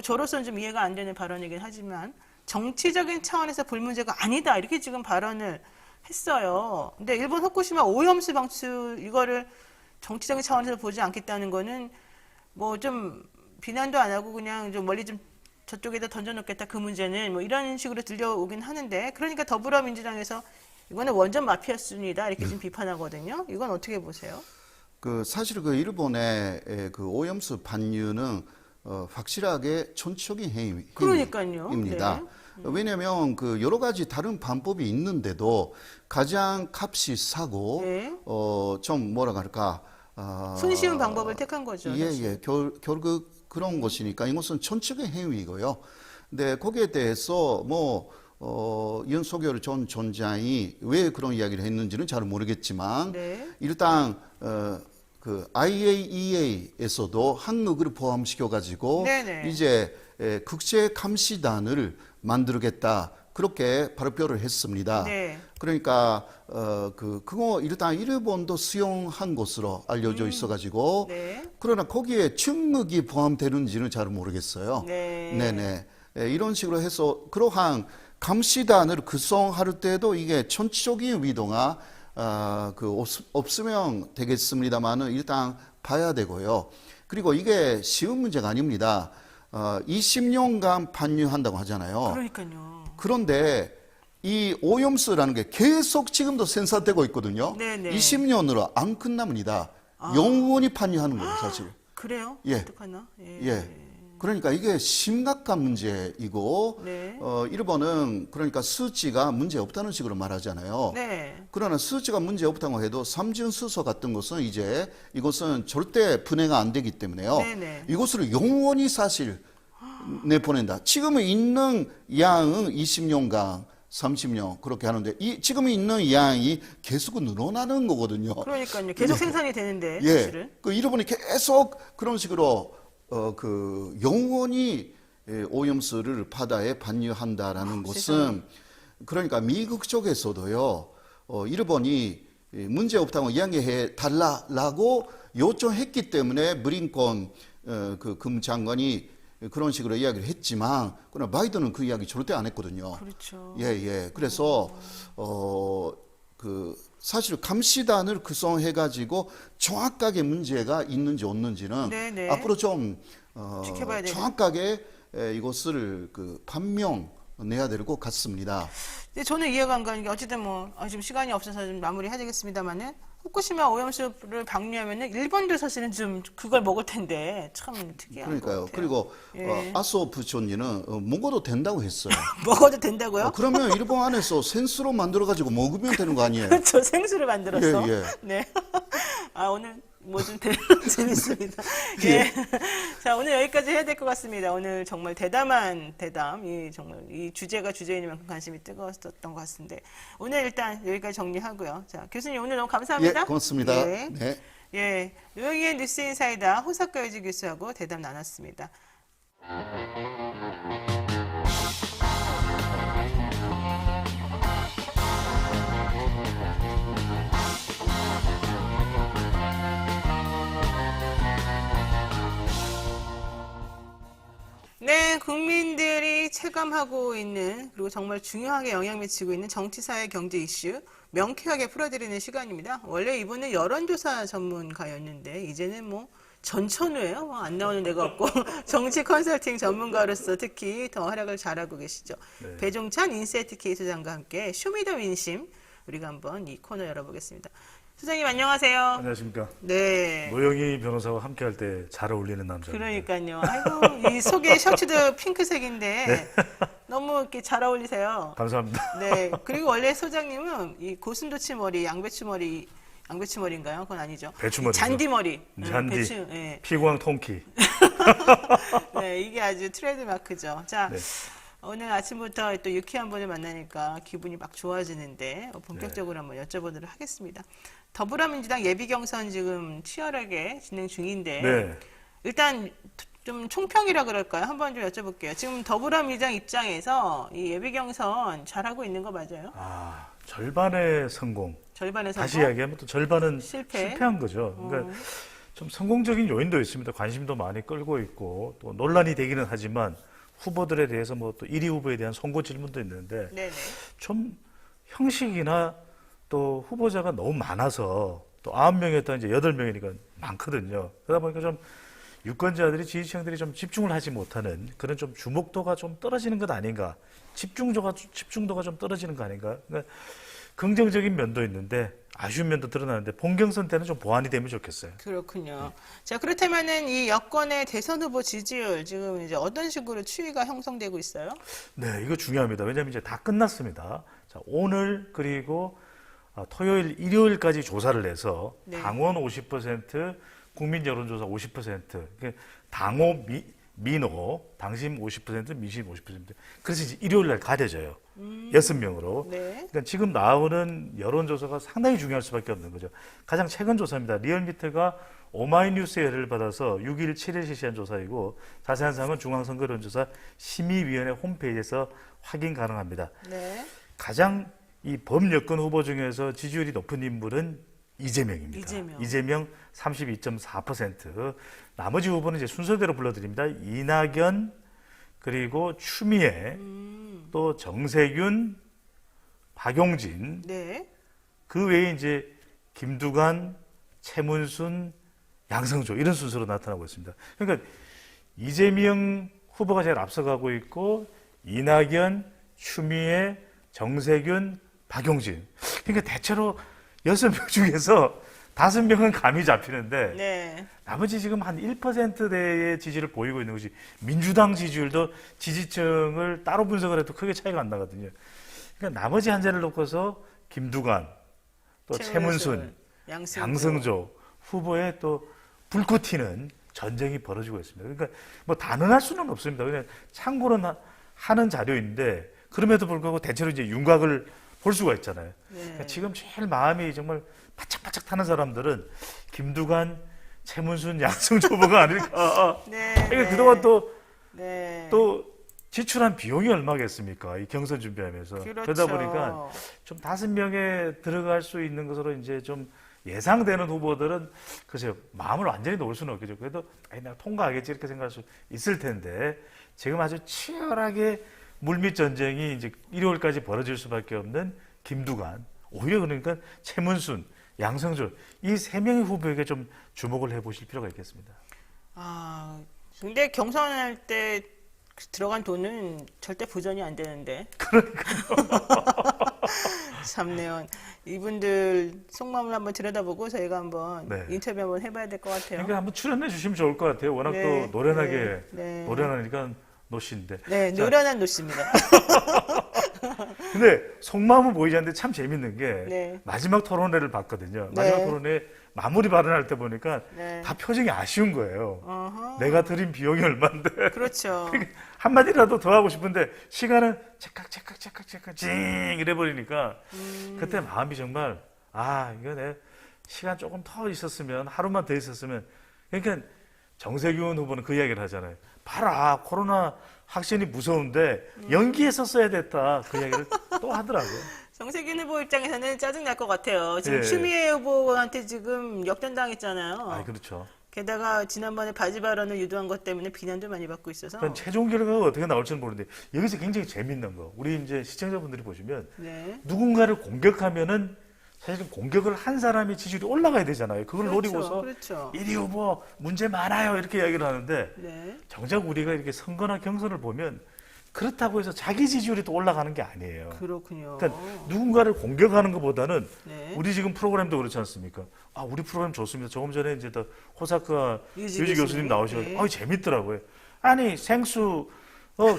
저로서는 좀 이해가 안 되는 발언이긴 하지만 정치적인 차원에서 볼 문제가 아니다 이렇게 지금 발언을 했어요. 근데 일본 후쿠시마 오염수 방출 이거를 정치적인 차원에서 보지 않겠다는 거는 뭐 좀 비난도 안 하고 그냥 좀 멀리 좀 저쪽에다 던져놓겠다 그 문제는 뭐 이런 식으로 들려오긴 하는데 그러니까 더불어민주당에서 이거는 원전 마피아 수준이다 이렇게 좀 비판하거든요. 이건 어떻게 보세요? 사실 그 일본의 그 오염수 반유는 확실하게 전적인 그러니까요. 행위입니다. 네. 왜냐하면 그 여러 가지 다른 방법이 있는데도 가장 값이 싸고 네. 좀 뭐라 할까 손쉬운 방법을 택한 거죠. 예, 사실. 예. 결국 그런 것이니까 이것은 전적인 행위이고요. 근데 거기에 대해서 윤석열 전 총장이 왜 그런 이야기를 했는지는 잘 모르겠지만 네. 일단 그 IAEA에서도 한국을 포함시켜 가지고 네네. 이제 국제 감시단을 만들겠다 그렇게 발표를 했습니다. 네. 그러니까 그거 일단 일본도 수용한 것으로 알려져 있어가지고 네. 그러나 거기에 중국이 포함되는지는 잘 모르겠어요. 네. 네네. 이런 식으로 해서 그러한 감시단을 구성할 때도 이게 전체적인 의도가 없으면 되겠습니다만은 일단 봐야 되고요. 그리고 이게 쉬운 문제가 아닙니다. 20년간 반유한다고 하잖아요. 그러니까요. 그런데 이 오염수라는 게 계속 지금도 생산되고 있거든요. 네네. 20년으로 안 끝납니다. 영원히 반유하는 거예요, 사실. 그래요? 예. 어떡하나? 예. 그러니까 이게 심각한 문제이고, 네. 일본은 그러니까 수치가 문제 없다는 식으로 말하잖아요. 네. 그러나 수치가 문제 없다고 해도 삼중수소 같은 것은 이제 이것은 절대 분해가 안 되기 때문에요. 네네. 이것을 영원히 사실 내보낸다. 지금 있는 양은 20년간 30년 그렇게 하는데 지금 있는 양이 계속 늘어나는 거거든요. 그러니까요. 계속 생산이 되는데 예. 사실은. 그 일본이 계속 그런 식으로 영원히 오염수를 바다에 반유한다라는 것은 그러니까 미국 쪽에서도요. 일본이 문제 없다고 이야기해 달라라고 요청했기 때문에 브링컨 그 금장관이 그런 식으로 이야기를 했지만 그러나 바이든은 그 이야기 절대 안 했거든요. 그렇죠. 예, 예. 그래서 사실 감시단을 구성해 가지고 정확하게 문제가 있는지 없는지는 네네. 앞으로 좀 지켜봐야 되는. 정확하게 이것을 판명 내야 될 것 같습니다. 근데 저는 이해가 안 가는 게 어쨌든 지금 시간이 없어서 좀 마무리해야 되겠습니다만은 후쿠시마 오염수를 방류하면은 일본도 사실은 좀 그걸 먹을 텐데 참 특이한 그러니까요. 것 같아요. 그리고 예. 아소 부총리는 먹어도 된다고 했어요. 먹어도 된다고요? 그러면 일본 안에서 생수로 만들어 가지고 먹으면 되는 거 아니에요? 그렇죠. 생수를 만들었어. 예, 예. 네. 오늘 뭐 좀 재밌습니다. 예. 자, 오늘 여기까지 해야 될 것 같습니다. 오늘 정말 대담한 대담, 정말 이 주제가 주제이니만큼 관심이 뜨거웠던 것 같은데 오늘 일단 여기까지 정리하고요. 자, 교수님 오늘 너무 감사합니다. 예, 고맙습니다. 예. 네. 예, 노영희의 뉴스 인사이다 호사카 유지 교수하고 대담 나눴습니다. 네, 국민들이 체감하고 있는 그리고 정말 중요하게 영향 미치고 있는 정치, 사회, 경제 이슈 명쾌하게 풀어드리는 시간입니다. 원래 이분은 여론조사 전문가였는데 이제는 전천후예요. 안 나오는 데가 없고 정치 컨설팅 전문가로서 특히 더 활약을 잘하고 계시죠. 네. 배종찬 인사이트 소장과 함께 쇼미더민심 우리가 한번 이 코너 열어보겠습니다. 소장님 안녕하세요. 안녕하십니까. 네. 노영희 변호사와 함께 할 때 잘 어울리는 남자입니다. 그러니까요. 아이고, 이 속에 셔츠도 핑크색인데 너무 이렇게 잘 어울리세요. 감사합니다. 네. 그리고 원래 소장님은 이 고슴도치 머리, 양배추 머리인가요? 그건 아니죠. 배추머리죠. 잔디 머리. 잔디. 배추, 예. 피광 통키. 네, 이게 아주 트레이드 마크죠. 자, 네. 오늘 아침부터 또 유쾌한 분을 만나니까 기분이 막 좋아지는데 본격적으로 한번 여쭤보도록 하겠습니다. 더불어민주당 예비경선 지금 치열하게 진행 중인데 네. 일단 좀 총평이라 그럴까요? 한번 좀 여쭤볼게요. 지금 더불어민주당 입장에서 이 예비경선 잘하고 있는 거 맞아요? 절반의 성공. 절반의 성공? 다시 이야기하면 또 절반은 실패? 실패한 거죠. 그러니까 좀 성공적인 요인도 있습니다. 관심도 많이 끌고 있고 또 논란이 되기는 하지만 후보들에 대해서 또 1위 후보에 대한 선고 질문도 있는데 네네. 좀 형식이나 또 후보자가 너무 많아서 또 9명이었다 이제 8명이니까 많거든요. 그러다 보니까 좀 유권자들이 지지층들이 좀 집중을 하지 못하는 그런 좀 주목도가 좀 떨어지는 것 아닌가, 집중도가 좀 떨어지는 거 아닌가. 그러니까 긍정적인 면도 있는데 아쉬운 면도 드러나는데 본경선 때는 좀 보완이 되면 좋겠어요. 그렇군요. 자, 그렇다면은 이 여권의 대선 후보 지지율 지금 이제 어떤 식으로 추이가 형성되고 있어요? 네, 이거 중요합니다. 왜냐하면 이제 다 끝났습니다. 자, 오늘 그리고 토요일, 일요일까지 조사를 해서 네. 당원 50%, 국민 여론조사 50%, 그러니까 당호 민호, 당심 50%, 민심 50%. 그래서 이제 일요일 날 가려져요. 6명으로. 네. 그러니까 지금 나오는 여론조사가 상당히 중요할 수밖에 없는 거죠. 가장 최근 조사입니다. 리얼미터가 오마이뉴스의 의뢰를 받아서 6일, 7일 실시한 조사이고 자세한 사항은 중앙선거론조사 심의위원회 홈페이지에서 확인 가능합니다. 네. 가장 이 범여권 후보 중에서 지지율이 높은 인물은 이재명입니다. 이재명. 32.4%. 나머지 후보는 이제 순서대로 불러드립니다. 이낙연, 그리고 추미애, 또 정세균, 박용진, 네. 그 외에 이제 김두관, 최문순, 양성조 이런 순서로 나타나고 있습니다. 그러니까 이재명 후보가 제일 앞서가고 있고 이낙연, 추미애, 정세균, 박용진. 그러니까 대체로 6명 중에서 5명은 감이 잡히는데 네. 나머지 지금 한 1%대의 지지를 보이고 있는 것이 민주당 지지율도 지지층을 따로 분석을 해도 크게 차이가 안 나거든요. 그러니까 나머지 한 자를 놓고서 김두관, 또 최문순, 양승조 후보의 또 불꽃 튀는 전쟁이 벌어지고 있습니다. 그러니까 뭐 단언할 수는 없습니다. 그냥 참고로 하는 자료인데 그럼에도 불구하고 대체로 이제 윤곽을 볼 수가 있잖아요. 네. 그러니까 지금 제일 마음이 정말 바짝바짝 타는 사람들은 김두관, 최문순, 양승조 후보가 아닐까. 네. 그러니까 네. 그동안 네. 또 지출한 비용이 얼마겠습니까? 이 경선 준비하면서. 그렇죠. 그러다 보니까 좀 5명에 들어갈 수 있는 것으로 이제 좀 예상되는 후보들은 글쎄요, 마음을 완전히 놓을 수는 없겠죠. 그래도 내가 통과하겠지 이렇게 생각할 수 있을 텐데 지금 아주 치열하게 물밑 전쟁이 이제 일요일까지 벌어질 수밖에 없는 김두관, 오히려 그러니까 최문순, 양성조 이 3명의 후보에게 좀 주목을 해보실 필요가 있겠습니다. 아, 근데 경선할 때 들어간 돈은 절대 보전이 안 되는데. 참네요. 이분들 속마음을 한번 들여다보고 저희가 한번 네. 인터뷰 한번 해봐야 될 것 같아요. 그러니까 한번 출연해 주시면 좋을 것 같아요. 워낙 네, 또 노련하게 네, 네. 노련하니까 노씨인데. 네, 자, 노련한 노씨입니다. 근데 속마음은 보이지 않는데 참 재밌는 게 네. 마지막 토론회를 봤거든요. 네. 마지막 토론회 마무리 발언할 때 보니까 네. 다 표정이 아쉬운 거예요. 어허. 내가 들인 비용이 얼만데 그렇죠. 한마디라도 더 하고 싶은데 시간은 찰칵 징 이래 버리니까 그때 마음이 정말 이거 내 시간 조금 더 있었으면 하루만 더 있었으면 그러니까 정세균 후보는 그 이야기를 하잖아요. 봐라 코로나 확진이 무서운데 연기했었어야 됐다 그 이야기를 또 하더라고요. 정세균 후보 입장에서는 짜증 날 것 같아요. 지금 예. 추미애 후보한테 지금 역전당했잖아요. 그렇죠. 게다가 지난번에 바지 발언을 유도한 것 때문에 비난도 많이 받고 있어서. 그러니까 최종 결과가 어떻게 나올지는 모르는데 여기서 굉장히 재밌는 거 우리 이제 시청자분들이 보시면 네. 누군가를 공격하면은 사실은 공격을 한 사람이 지지율이 올라가야 되잖아요. 그걸 노리고서 그렇죠. 1위 후보 문제 많아요 이렇게 이야기를 하는데 네. 정작 우리가 이렇게 선거나 경선을 보면 그렇다고 해서 자기 지지율이 또 올라가는 게 아니에요. 그렇군요. 그러니까 누군가를 공격하는 것보다는 네. 우리 지금 프로그램도 그렇지 않습니까? 우리 프로그램 좋습니다. 조금 전에 이제 더 호사카 유지 유지 교수님 교수님. 나오셔서 네. 재밌더라고요. 아니 생수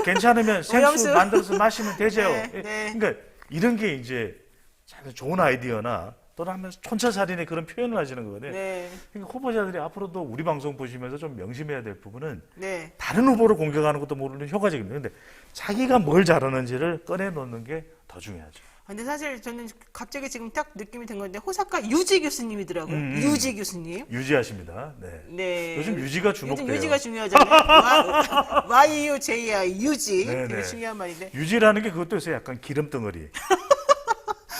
괜찮으면 생수 오염수. 만들어서 마시면 되죠. 네, 네. 그러니까 이런 게 이제 참 좋은 아이디어나 또는 하면 촌철살인의 그런 표현을 하시는 거거든요. 네. 그러니까 후보자들이 앞으로도 우리 방송 보시면서 좀 명심해야 될 부분은 네. 다른 후보를 공격하는 것도 모르는 효과적입니다. 근데 자기가 뭘 잘하는지를 꺼내놓는 게 더 중요하죠. 근데 사실 저는 갑자기 지금 딱 느낌이 든 건데 호사카 유지 교수님이더라고요. 유지 교수님. 유지하십니다. 네. 네. 요즘 유지가 주목돼요. 요즘 유지가 중요하잖아요. YUJI 유지. 네, 되게 네. 중요한 말인데. 유지라는 게 그것도 있어요. 약간 기름 덩어리.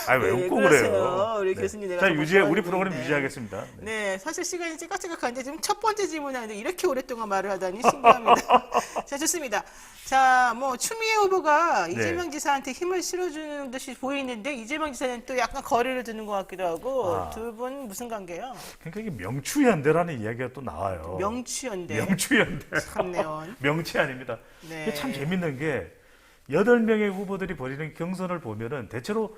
아니 왜 네, 웃고 그러세요. 그래요? 우리 네. 교수님 내가 자 정말 유지해 우리 좋아하는 프로그램 분인데. 유지하겠습니다. 네. 네, 사실 시간이 찌깍찌깍한데 지금 첫 번째 질문하는데 이렇게 오랫동안 말을 하다니 신기합니다. 자, 좋습니다. 자, 뭐 추미애 후보가 네. 이재명 지사한테 힘을 실어주는 듯이 보이는데 이재명 지사는 또 약간 거리를 두는 것 같기도 하고 아. 두 분 무슨 관계요? 그러니까 이게 명추연대라는 이야기가 또 나와요. 명추연대. 명추연대. 참네요. 명치 아닙니다. 네. 이게 참 재밌는 게 8명의 후보들이 벌이는 경선을 보면은 대체로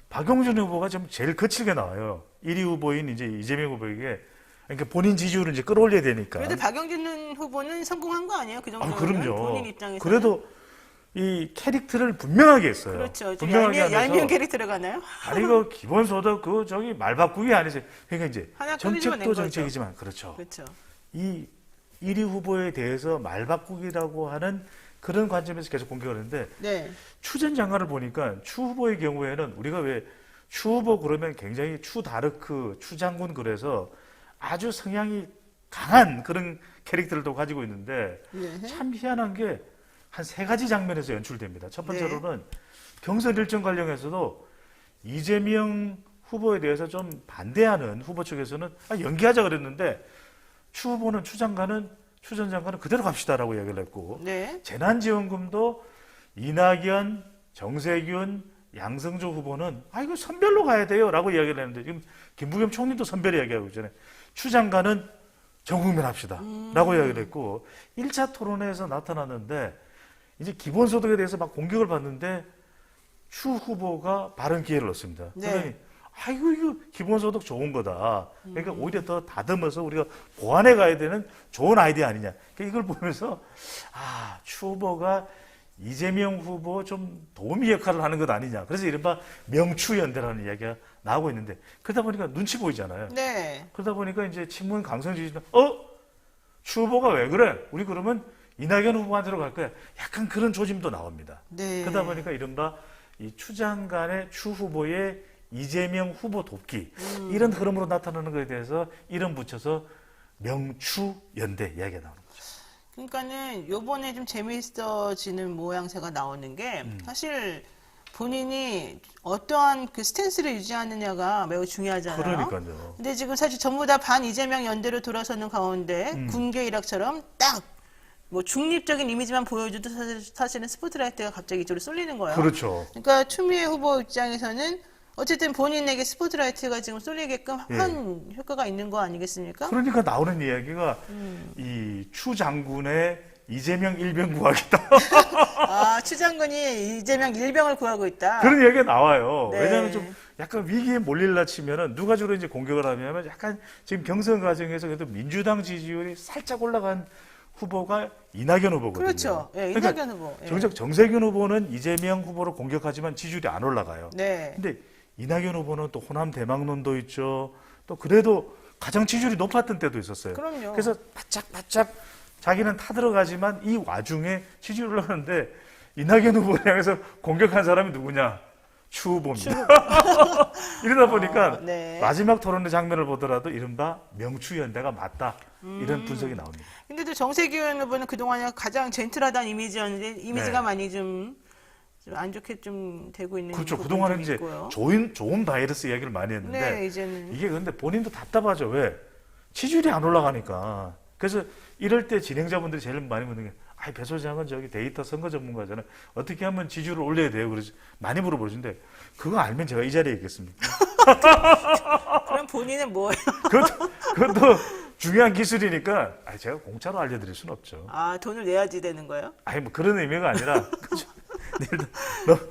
박용준 후보가 좀 제일 거칠게 나와요. 1위 후보인 이제 이재명 후보에게 그러니까 본인 지지율을 이제 끌어올려야 되니까. 그래도 박영진 후보는 성공한 거 아니에요? 그 아, 정도면 그럼요. 본인 입장에서 그래도 이 캐릭터를 분명하게 했어요. 그렇죠. 좀 분명하게 얄미운 하면서 캐릭 들어가나요? 아니 그 기본소득 그 저기 말 바꾸기 아니세요. 그러니까 이제 하나 끊어주면 낸 정책도 거죠. 정책이지만 그렇죠. 그렇죠. 이 1위 후보에 대해서 말 바꾸기라고 하는 그런 관점에서 계속 공격을 했는데 네. 추 전 장관을 보니까 추 후보의 경우에는 우리가 왜 추 후보 그러면 굉장히 추 다르크, 추 장군 그래서 아주 성향이 강한 그런 캐릭터를 가지고 있는데 네. 참 희한한 게 한 3가지 장면에서 연출됩니다. 첫 네. 번째로는 경선 일정 관련해서도 이재명 후보에 대해서 좀 반대하는 후보 측에서는 연기하자 그랬는데 추 후보는 추 전 장관은 그대로 갑시다라고 이야기를 했고 네. 재난지원금도 이낙연, 정세균, 양승조 후보는 이거 선별로 가야 돼요라고 이야기를 했는데 지금 김부겸 총리도 선별 이야기하고 있잖아요. 추 장관은 전국민 합시다라고 이야기를 했고 1차 토론회에서 나타났는데 이제 기본소득에 대해서 막 공격을 받는데 추 후보가 발언 기회를 얻습니다. 네. 그러니 아이고 이거 기본소득 좋은 거다. 그러니까 오히려 더 다듬어서 우리가 보완해 가야 되는 좋은 아이디어 아니냐. 그러니까 이걸 보면서 추 후보가 이재명 후보 좀 도우미 역할을 하는 것 아니냐. 그래서 이른바 명추연대라는 이야기가 나오고 있는데 그러다 보니까 눈치 보이잖아요. 네. 그러다 보니까 이제 친문 강성 지지자 추 후보가 왜 그래? 우리 그러면 이낙연 후보한테로 갈 거야. 약간 그런 조짐도 나옵니다. 네. 그러다 보니까 이른바 이 추 장관의 추 후보의 이재명 후보 돕기 이런 흐름으로 나타나는 것에 대해서 이름 붙여서 명추연대 이야기가 나오는 거죠. 그러니까는 요번에 좀 재미있어지는 모양새가 나오는 게 사실 본인이 어떠한 그 스탠스를 유지하느냐가 매우 중요하잖아요. 그러니까요. 근데 지금 사실 전부 다 반 이재명 연대로 돌아서는 가운데 군계 일학처럼 딱 뭐 중립적인 이미지만 보여줘도 사실은 스포트라이트가 갑자기 이쪽으로 쏠리는 거예요. 그렇죠. 그러니까 추미애 후보 입장에서는 어쨌든 본인에게 스포트라이트가 지금 쏠리게끔 한 효과가 있는 거 아니겠습니까? 그러니까 나오는 이야기가 이 추 장군의 이재명 일병 구하기다. 추 장군이 이재명 일병을 구하고 있다. 그런 이야기가 나와요. 네. 왜냐하면 좀 약간 위기에 몰릴라 치면은 누가 주로 이제 공격을 하냐면 약간 지금 경선 과정에서 그래도 민주당 지지율이 살짝 올라간 후보가 이낙연 후보거든요. 그렇죠. 예, 그러니까 이낙연 후보. 예. 정작 정세균 후보는 이재명 후보를 공격하지만 지지율이 안 올라가요. 네. 근데 이낙연 후보는 또 호남 대망론도 있죠. 또 그래도 가장 지지율이 높았던 때도 있었어요. 그럼요. 그래서 바짝바짝 자기는 타들어가지만 이 와중에 지지율 올라가는데 이낙연 후보를 향해서 공격한 사람이 누구냐? 추 후보입니다. 이러다 보니까 네. 마지막 토론의 장면을 보더라도 이른바 명추연대가 맞다. 이런 분석이 나옵니다. 근데도 정세균 후보는 그동안에 가장 젠틀하다는 이미지였는데 이미지가 네. 많이 좀 안 좋게 좀 되고 있는 그렇죠. 부분도 그동안은 이제 있고요. 좋은 바이러스 이야기를 많이 했는데 네, 이제는 이게 근데 본인도 답답하죠. 왜? 지지율이 안 올라가니까. 그래서 이럴 때 진행자분들이 제일 많이 묻는 게 배 소장은 저기 데이터 선거 전문가잖아요. 어떻게 하면 지지율을 올려야 돼요? 그래서 많이 물어보시는데 그거 알면 제가 이 자리에 있겠습니까? 그럼 본인은 뭐예요? 그것도 중요한 기술이니까 제가 공짜로 알려드릴 수는 없죠. 돈을 내야지 되는 거예요? 뭐 그런 의미가 아니라 일단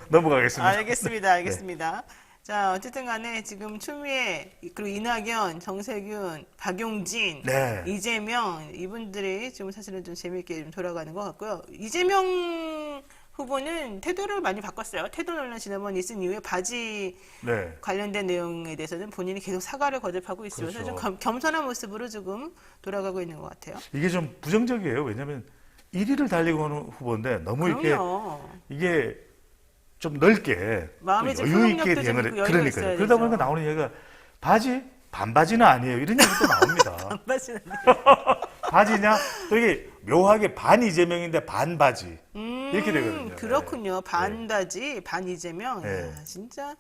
넘어가겠습니다. 알겠습니다. 자, 어쨌든 간에 지금 추미애, 그리고 이낙연, 정세균, 박용진, 네. 이재명, 이분들이 지금 사실은 좀 재미있게 좀 돌아가는 것 같고요. 이재명 후보는 태도를 많이 바꿨어요. 태도 논란 지난번 있은 이후에 바지 네. 관련된 내용에 대해서는 본인이 계속 사과를 거듭하고 있으면서 그렇죠. 좀 겸손한 모습으로 지금 돌아가고 있는 것 같아요. 이게 좀 부정적이에요. 왜냐하면 1위를 달리고 하는 후보인데 너무 그럼요. 이게 좀 넓게 마음의 또 좀 여유 있게 표현력도 좀 대응을 여유가 그러니까요. 있어야 그러다 되죠. 보니까 나오는 얘기가 바지 반바지는 아니에요. 이런 얘기 또 나옵니다. 맞아요. 바지냐? 또 이게 묘하게 반 이재명인데 반바지 이렇게 되거든요. 그렇군요. 반바지, 반 이재명. 네. 야, 진짜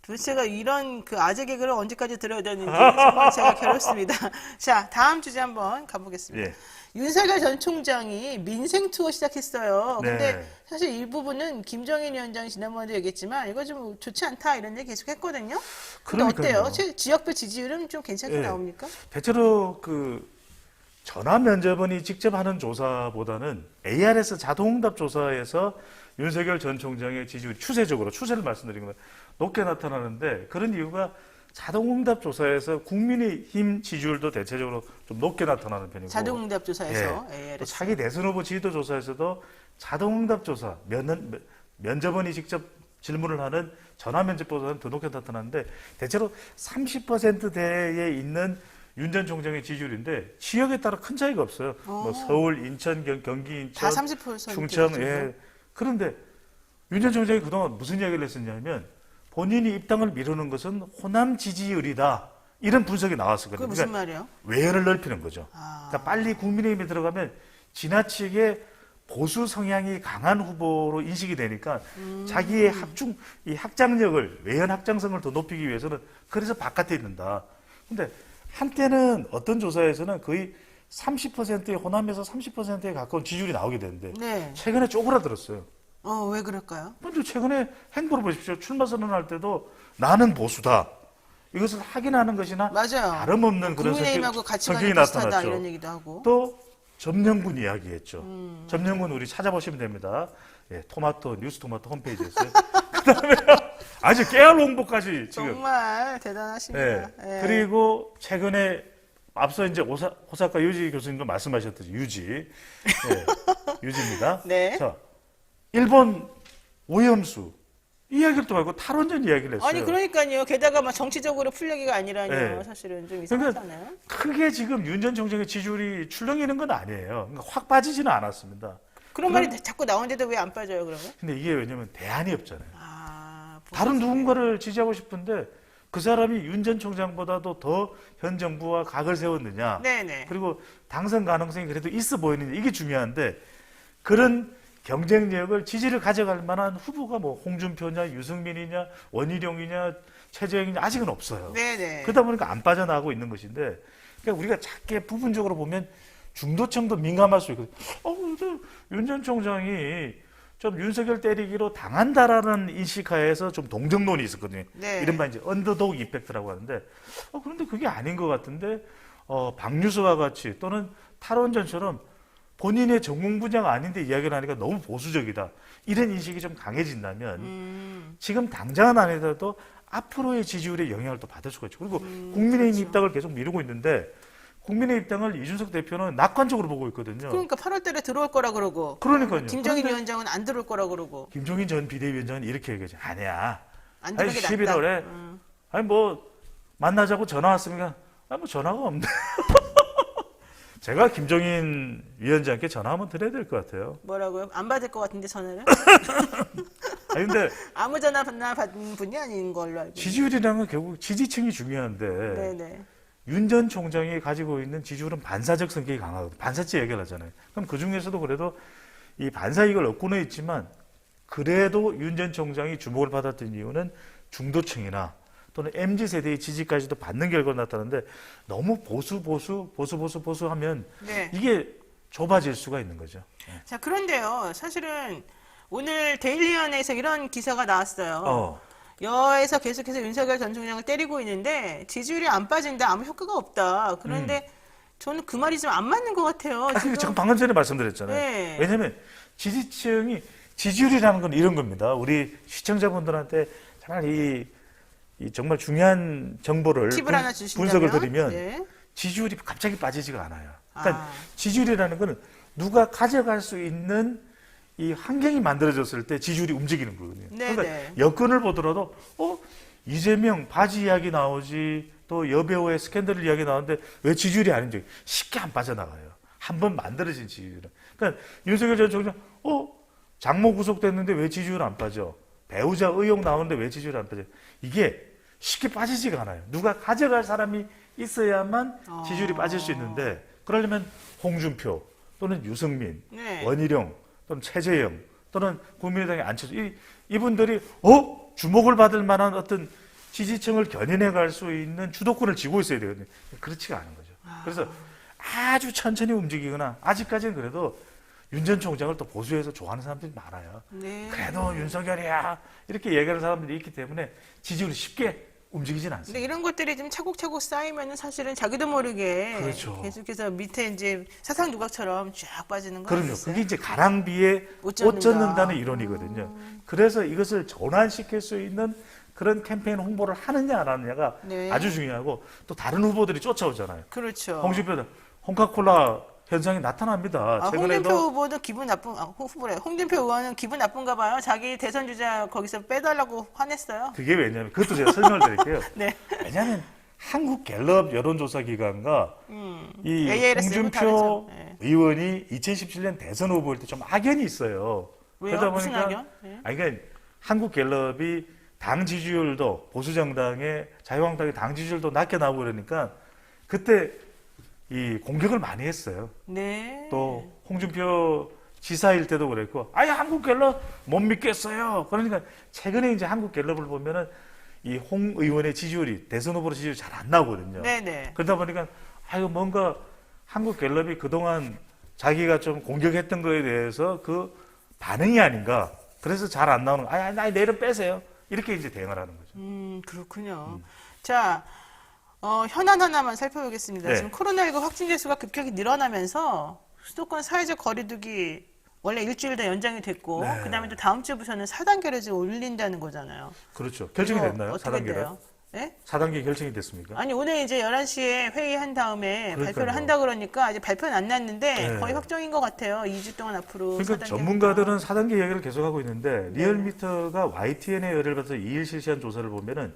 도대체가 이런 그 아재 개그를 언제까지 들어야 되는지 정말 제가 괴롭습니다. 자, 다음 주제 한번 가보겠습니다. 예. 윤석열 전 총장이 민생 투어 시작했어요. 네. 근데 사실 일부분은 김정인 위원장이 지난번에도 얘기했지만 이거 좀 좋지 않다 이런 얘기 계속 했거든요. 근데 그러니까요. 어때요? 지역별 지지율은 좀 괜찮게 예. 나옵니까? 대체로 그 전화 면접원이 직접 하는 조사보다는 ARS 자동응답 조사에서 윤석열 전 총장의 지지율이 추세를 말씀드린 겁니다. 높게 나타나는데 그런 이유가 자동응답 조사에서 국민의힘 지지율도 대체적으로 좀 높게 나타나는 편이고 자동응답 조사에서 또 ARS. 차기 대선 후보 지지도 조사에서도 자동응답 조사 면접원이 직접 질문을 하는 전화 면접보다는 더 높게 나타나는데 대체로 30%대에 있는 윤 전 총장의 지지율인데 지역에 따라 큰 차이가 없어요. 뭐 서울, 인천, 경기, 다 인천, 30% 충청. 정도. 예. 그런데 윤 전 총장이 그동안 무슨 이야기를 했었냐면 본인이 입당을 미루는 것은 호남 지지율이다. 이런 분석이 나왔었거든요. 그게 무슨 말이에요? 외연을 넓히는 거죠. 아. 그러니까 빨리 국민의힘에 들어가면 지나치게 보수 성향이 강한 후보로 인식이 되니까 자기의 이 확장력을, 외연 확장성을 더 높이기 위해서는 그래서 바깥에 있는다. 근데 한때는 어떤 조사에서는 거의 30%의 호남에서 30%에 가까운 지지율이 나오게 되는데 네. 최근에 쪼그라들었어요. 왜 그럴까요? 먼저 최근에 행보를 보십시오. 출마 선언할 때도 나는 보수다. 이것을 확인하는 것이나 맞아요. 다름없는 그런 국민의힘하고 가치관이 성격이 비슷하다 나타났죠. 이런 얘기도 하고. 또 점령군 이야기했죠. 점령군 우리 찾아보시면 됩니다. 예, 뉴스 토마토 홈페이지에서요. 그다음에 아주 깨알 홍보까지 지금. 정말 대단하십니다. 예. 예. 그리고 최근에 앞서 이제 호사카 유지 교수님도 말씀하셨듯이 유지, 유지입니다. 네. 자, 일본 오염수 이야기를 또 하고 탈원전 이야기를 했어요. 아니 그러니까요. 게다가 막 정치적으로 풀려기가 아니라뇨. 네. 사실은 좀 그러니까 이상하잖아요. 크게 지금 윤 전 총장의 지지율이 출렁이는 건 아니에요. 그러니까 확 빠지지는 않았습니다. 그런 말이 자꾸 나오는데도 왜 안 빠져요, 그러면? 근데 이게 왜냐면 대안이 없잖아요. 보수 다른 누군가를 지지하고 싶은데 그 사람이 윤 전 총장보다도 더 현 정부와 각을 세웠느냐. 네네. 그리고 당선 가능성이 그래도 있어 보이느냐. 이게 중요한데 그런 경쟁력을 지지를 가져갈 만한 후보가 뭐 홍준표냐, 유승민이냐, 원희룡이냐, 최재형이냐 아직은 없어요. 네네. 그러다 보니까 안 빠져나가고 있는 것인데 그러니까 우리가 작게 부분적으로 보면 중도층도 민감할 수 있거든요. 윤 전 총장이 좀 윤석열 때리기로 당한다라는 인식하에서 좀 동정론이 있었거든요. 네. 이른바 이제 언더독 이펙트라고 하는데 그런데 그게 아닌 것 같은데 박뉴스와 같이 또는 탈원전처럼 본인의 전공 분야가 아닌데 이야기를 하니까 너무 보수적이다. 이런 인식이 좀 강해진다면 지금 당장은 아니더라도 앞으로의 지지율에 영향을 또 받을 수가 있죠. 그리고 국민의힘 그렇죠. 입당을 계속 미루고 있는데 국민의 입당을 이준석 대표는 낙관적으로 보고 있거든요. 그러니까 8월 달에 들어올 거라 그러고. 그러니까요. 김정인 그런데 위원장은 안 들어올 거라 그러고. 김종인 전 비대위원장은 이렇게 얘기하죠. 아니야. 안 아니 들어오는 게 11월에 낫다. 아니 뭐 만나자고 전화 왔으니까 뭐 전화가 없네. 제가 김종인 위원장께 전화 한번 드려야 될 것 같아요. 뭐라고요? 안 받을 것 같은데 전화를? 아니 근데 아무 전화나 받은 분이 아닌 걸로 알고. 지지율이라는 건 결국 지지층이 중요한데 네네. 윤 전 총장이 가지고 있는 지지율은 반사적 성격이 강하거든요. 반사치 얘기를 하잖아요. 그럼 그 중에서도 그래도 이 반사이익을 얻고는 있지만 그래도 윤 전 총장이 주목을 받았던 이유는 중도층이나 또는 MZ세대의 지지까지도 받는 결과가 나타나는데 너무 보수하면 네. 이게 좁아질 수가 있는 거죠. 자, 그런데요. 사실은 오늘 데일리언에서 이런 기사가 나왔어요. 여에서 계속해서 윤석열 전 총장을 때리고 있는데 지지율이 안 빠진다. 아무 효과가 없다. 그런데 저는 그 말이 좀 안 맞는 것 같아요. 지금 방금 전에 말씀드렸잖아요. 네. 왜냐하면 지지율이라는 건 이런 겁니다. 우리 시청자분들한테 정말 이 정말 중요한 정보를 팁을 하나 주신다면? 분석을 드리면 네. 지지율이 갑자기 빠지지가 않아요. 그러니까 아. 지지율이라는 거는 누가 가져갈 수 있는 이 환경이 만들어졌을 때 지지율이 움직이는 거거든요. 네, 그러니까 네. 여건을 보더라도 이재명 바지 이야기 나오지 또 여배우의 스캔들 이야기 나오는데 왜 지지율이 아닌지 쉽게 안 빠져나가요. 한번 만들어진 지지율은. 그러니까 윤석열 전 총장 장모 구속됐는데 왜 지지율 안 빠져? 배우자 의혹 나오는데 왜 지지율 안 빠져? 이게 쉽게 빠지지가 않아요. 누가 가져갈 사람이 있어야만 지지율이 빠질 수 있는데 그러려면 홍준표 또는 유승민, 네. 원희룡 또는 최재형 또는 국민의당의 안철수 이분들이 주목을 받을 만한 어떤 지지층을 견인해 갈 수 있는 주도권을 쥐고 있어야 되거든요. 그렇지가 않은 거죠. 그래서 아주 천천히 움직이거나 아직까지는 그래도 윤 전 총장을 또 보수해서 좋아하는 사람들이 많아요. 네. 그래도 윤석열이야 이렇게 얘기하는 사람들이 있기 때문에 지지율이 쉽게 움직이진 않습니다. 근데 이런 것들이 좀 차곡차곡 쌓이면은 사실은 자기도 모르게 그렇죠. 계속해서 밑에 이제 사상 누각처럼 쫙 빠지는 거 그럼요. 아니겠어요? 그게 이제 가랑비에 옷 옷 젖는다. 젖는다는 이론이거든요. 그래서 이것을 전환시킬 수 있는 그런 캠페인 홍보를 하느냐 안 하느냐가 네. 아주 중요하고 또 다른 후보들이 쫓아오잖아요. 그렇죠. 홍준표 홍카콜라 현상이 나타납니다. 홍준표 최근에도 후보도 기분 나쁜, 후보래. 홍준표 의원은 기분 나쁜가 봐요. 자기 대선 주자 거기서 빼달라고 화냈어요. 그게 왜냐면 그것도 제가 설명을 드릴게요. 네. 왜냐하면 한국 갤럽 여론조사 기관과 이 ALS 는 홍준표 다르죠. 네. 의원이 2017년 대선 후보일 때 좀 악연이 있어요. 왜요? 그러다 무슨 보니까 악연? 네. 아니 그러니까 한국 갤럽이 당 지지율도 보수 정당의 자유한국당의 당 지지율도 낮게 나오고 그러니까 그때 이 공격을 많이 했어요. 네. 또 홍준표 지사일 때도 그랬고, 아예 한국 갤럽 못 믿겠어요. 그러니까 최근에 이제 한국 갤럽을 보면은 이 홍 의원의 지지율이 대선 후보로 지지율이 잘 안 나오거든요. 네네. 그러다 보니까 아유 뭔가 한국 갤럽이 그동안 자기가 좀 공격했던 거에 대해서 그 반응이 아닌가. 그래서 잘 안 나오는 거. 나 내일은 빼세요. 이렇게 이제 대응을 하는 거죠. 그렇군요. 자, 현안 하나만 살펴보겠습니다. 네. 지금 코로나19 확진자 수가 급격히 늘어나면서 수도권 사회적 거리두기 원래 일주일 더 연장이 됐고, 네. 그다음에 또 다음 주부터는 4단계를 지금 올린다는 거잖아요. 그렇죠. 결정이 이거 됐나요? 어떻게 4단계로? 돼요? 네? 4단계 결정이 됐습니까? 아니 오늘 이제 11시에 회의한 다음에 그러니까요. 발표를 한다 그러니까 아직 발표는 안 났는데 네. 거의 확정인 것 같아요. 2주 동안 앞으로 그러니까 4단계 전문가들은 4단계 얘기를 계속하고 있는데 네. 리얼미터가 YTN의 의뢰를 받아서 2일 실시한 조사를 보면은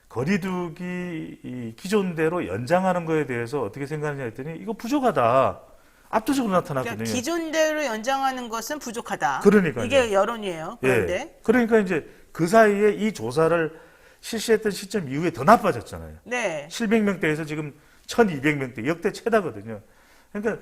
거리두기 이 기존대로 연장하는 거에 대해서 어떻게 생각하느냐 했더니 이거 부족하다. 압도적으로 나타났거든요. 그러니까 기존대로 연장하는 것은 부족하다. 그러니까요. 이게 여론이에요. 그런데 예. 그러니까 이제 그 사이에 이 조사를 실시했던 시점 이후에 더 나빠졌잖아요. 네. 700명대에서 지금 1200명대 역대 최다거든요. 그러니까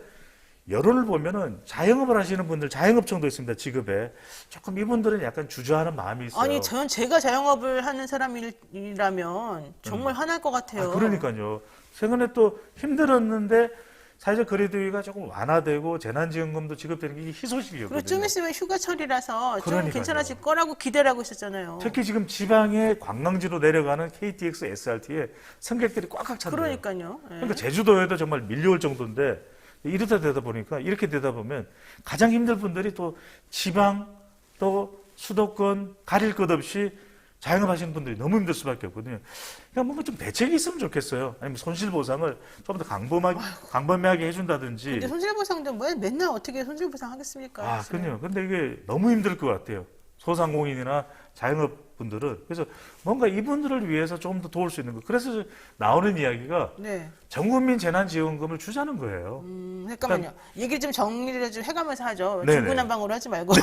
여론을 보면은 자영업을 하시는 분들 자영업청도 있습니다. 직업에 조금 이분들은 약간 주저하는 마음이 있어요. 아니 제가 자영업을 하는 사람이라면 정말 화날 것 같아요. 그러니까요. 최근에 또 힘들었는데 사회적 거리두기가 조금 완화되고 재난지원금도 지급되는 게 이게 희소식이었거든요. 그리고 좀 있으면 휴가철이라서 좀 그러니까요. 괜찮아질 거라고 기대를 하고 있었잖아요. 특히 지금 지방의 관광지로 내려가는 KTX, SRT에 승객들이 꽉꽉 찼네요. 그러니까요. 예. 그러니까 제주도에도 정말 밀려올 정도인데 이렇게 되다 보면 가장 힘들 분들이 또 지방 또 수도권 가릴 것 없이 자영업 하시는 분들이 너무 힘들 수밖에 없거든요. 그러니까 뭔가 좀 대책이 있으면 좋겠어요. 아니면 손실보상을 좀 더 광범위하게 해준다든지. 근데 손실보상도 맨날 어떻게 손실보상 하겠습니까? 그럼요. 근데 이게 너무 힘들 것 같아요. 소상공인이나 자영업 분들은. 그래서 뭔가 이분들을 위해서 조금 더 도울 수 있는 거. 그래서 나오는 이야기가 네. 전국민 재난지원금을 주자는 거예요. 잠깐만요. 얘기를 좀 정리를 좀 해가면서 하죠. 네네. 중구난방으로 하지 말고.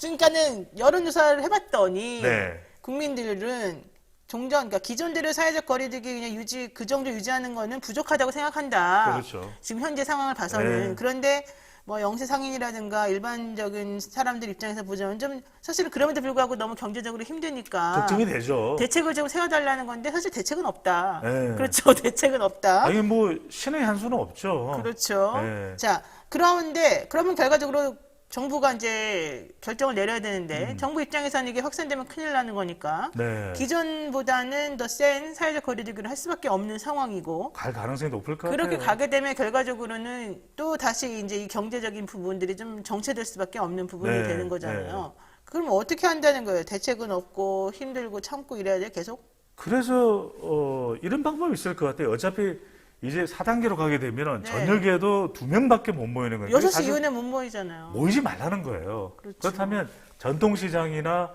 그러니까는 여론조사를 해봤더니 네. 국민들은 그러니까 기존대로 사회적 거리두기 그냥 그 정도 유지하는 거는 부족하다고 생각한다. 그렇죠. 지금 현재 상황을 봐서는. 네. 그런데 뭐 영세 상인이라든가 일반적인 사람들 입장에서 보자면 좀 사실은 그럼에도 불구하고 너무 경제적으로 힘드니까 걱정이 되죠. 대책을 좀 세워달라는 건데 사실 대책은 없다. 네. 그렇죠. 대책은 없다. 아니 뭐 신의 한 수는 없죠. 그렇죠. 네. 자, 그러면 결과적으로 정부가 이제 결정을 내려야 되는데 정부 입장에서는 이게 확산되면 큰일 나는 거니까 네. 기존보다는 더 센 사회적 거리두기를 할 수밖에 없는 상황이고 갈 가능성이 높을 것 그렇게 같아요. 가게 되면 결과적으로는 또 다시 이제 이 경제적인 부분들이 좀 정체될 수밖에 없는 부분이 네, 되는 거잖아요. 그럼 어떻게 한다는 거예요? 대책은 없고 힘들고 참고 이래야 돼 계속? 그래서 이런 방법이 있을 것 같아요. 어차피 이제 4단계로 가게 되면 네. 저녁에도 2명밖에 못 모이는 거예요. 6시 사실 이후에는 못 모이잖아요. 모이지 말라는 거예요. 그렇죠. 그렇다면 전통시장이나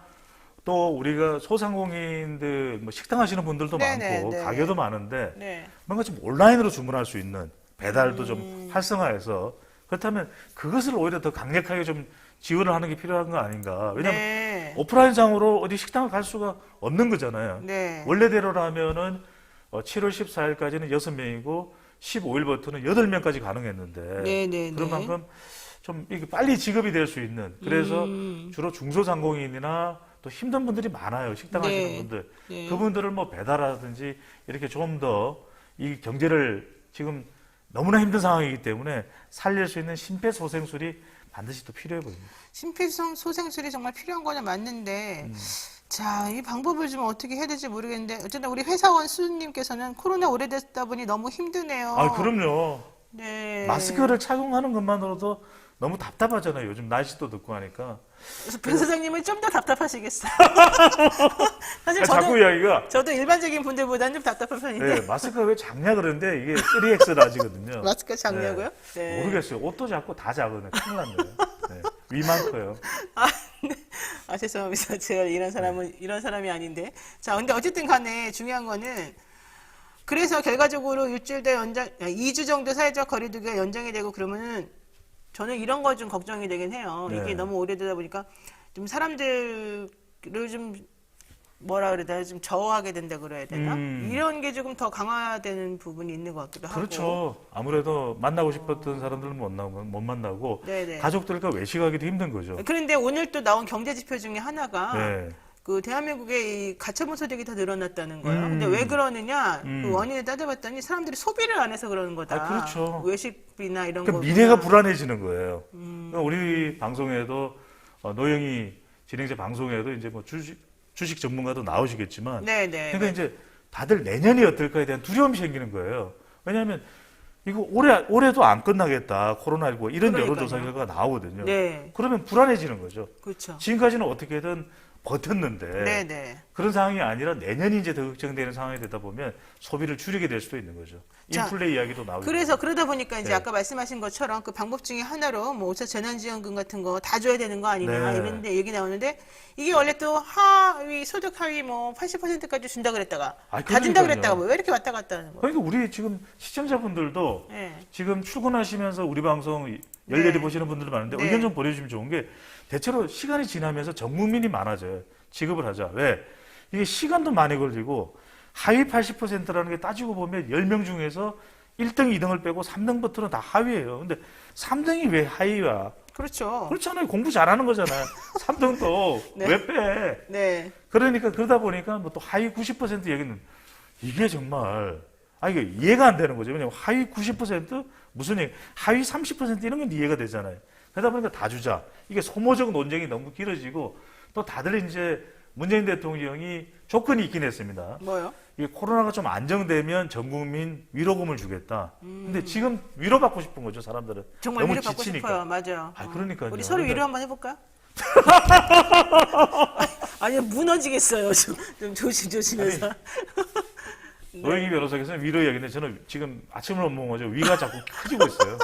또 우리가 소상공인들 뭐 식당 하시는 분들도 네네, 많고 네. 가게도 많은데 네. 뭔가 좀 온라인으로 주문할 수 있는 배달도 좀 활성화해서 그렇다면 그것을 오히려 더 강력하게 좀 지원을 하는 게 필요한 거 아닌가. 왜냐하면 네. 오프라인상으로 어디 식당을 갈 수가 없는 거잖아요. 네. 원래대로라면은 7월 14일까지는 6명이고 15일부터는 8명까지 가능했는데 네. 그런 만큼 좀 이게 빨리 지급이 될 수 있는 그래서 주로 중소상공인이나 또 힘든 분들이 많아요. 식당 네. 하시는 분들. 네. 그분들을 뭐 배달하든지 이렇게 좀 더 이 경제를 지금 너무나 힘든 상황이기 때문에 살릴 수 있는 심폐소생술이 반드시 또 필요해 보입니다. 심폐소생술이 정말 필요한 거는 맞는데, 자, 이 방법을 좀 어떻게 해야 될지 모르겠는데, 어쨌든 우리 회사원 수님께서는 코로나 오래됐다 보니 너무 힘드네요. 아, 그럼요. 네. 마스크를 착용하는 것만으로도 너무 답답하잖아요. 요즘 날씨도 덥고 하니까. 그래서 배 사장님은 좀 더 답답하시겠어요. 사실 자꾸 이야기가 저도 일반적인 분들보다는 좀 답답한 편인데. 네, 마스크가 왜 작냐 그러는데 이게 3X 라지거든요. 마스크가 작냐고요? 네. 모르겠어요. 옷도 작고 다 작으네. 큰일 났네요. 네, 위만 커요. 아, 죄송합니다. 제가 이런 사람이 아닌데. 자, 근데 어쨌든 간에 중요한 거는 그래서 결과적으로 일주일 더 연장, 2주 정도 사회적 거리두기가 연장이 되고 그러면은 저는 이런 거 좀 걱정이 되긴 해요. 네. 이게 너무 오래되다 보니까 좀 사람들을 좀 뭐라 그래야 되나 좀 저어하게 된다 그래야 되나? 이런 게 조금 더 강화되는 부분이 있는 것 같기도 하고. 그렇죠. 아무래도 만나고 싶었던 사람들은 못 만나고 네네. 가족들과 외식하기도 힘든 거죠. 그런데 오늘 또 나온 경제 지표 중에 하나가 네. 그 대한민국의 이 가처분 소득이 더 늘어났다는 거예요. 근데 왜 그러느냐? 그 원인을 따져봤더니 사람들이 소비를 안 해서 그러는 거다. 아, 그렇죠. 외식비나 이런 그러니까 거. 미래가 불안해지는 거예요. 그러니까 우리 방송에도 노영희 진행자 방송에도 이제 뭐 주식 전문가도 나오시겠지만, 네네. 그러니까 이제 다들 내년이 어떨까에 대한 두려움이 생기는 거예요. 왜냐하면 이거 올해도 안 끝나겠다 코로나19 이런 그러니까요. 여론조사 결과가 나오거든요. 네. 그러면 불안해지는 거죠. 그렇죠. 지금까지는 어떻게든 버텼는데 네네. 그런 상황이 아니라 내년이 이제 더 걱정되는 상황이 되다 보면 소비를 줄이게 될 수도 있는 거죠. 자, 인플레 이야기도 나오고. 그래서 그러다 보니까 이제 네. 아까 말씀하신 것처럼 그 방법 중에 하나로 뭐 5차 재난지원금 같은 거 다 줘야 되는 거 아니냐 네. 이런데 얘기 나오는데 이게 원래 또 하위 소득 하위 뭐 80%까지 준다 그랬다가 아, 다 준다 그러니까요. 그랬다가 뭐 왜 이렇게 왔다 갔다 하는 거예요? 그러니까 우리 지금 시청자분들도 네. 지금 출근하시면서 우리 방송 열렬히 네. 보시는 분들 많은데 네. 의견 좀 보내주시면 좋은 게 대체로 시간이 지나면서 전 국민이 많아져요. 지급을 하자. 왜? 이게 시간도 많이 걸리고 하위 80%라는 게 따지고 보면 10명 중에서 1등, 2등을 빼고 3등부터는 다 하위예요. 근데 3등이 왜 하위야? 그렇죠. 그렇잖아요. 공부 잘하는 거잖아요. 3등도 네. 왜 빼? 네. 그러니까 그러다 보니까 뭐 또 하위 90% 얘기는 이게 정말 이게 이해가 안 되는 거죠. 왜냐면 하위 90% 무슨 얘기? 하위 30% 이런 건 이해가 되잖아요. 그러다 보니까 다 주자. 이게 소모적 논쟁이 너무 길어지고 또 다들 이제 문재인 대통령이 조건이 있긴 했습니다. 뭐요? 이게 코로나가 좀 안정되면 전 국민 위로금을 주겠다. 근데 지금 위로받고 싶은 거죠, 사람들은. 정말 너무 위로 받고 지치니까. 싶어요. 맞아요. 아, 그러니까요. 우리 서로 근데- 위로 한번 해볼까요? 아니 무너지겠어요. 좀 조심해서. 노영희 변호사께서는 위로 이야기인데 저는 지금 아침을 못 먹어서 위가 자꾸 커지고 있어요.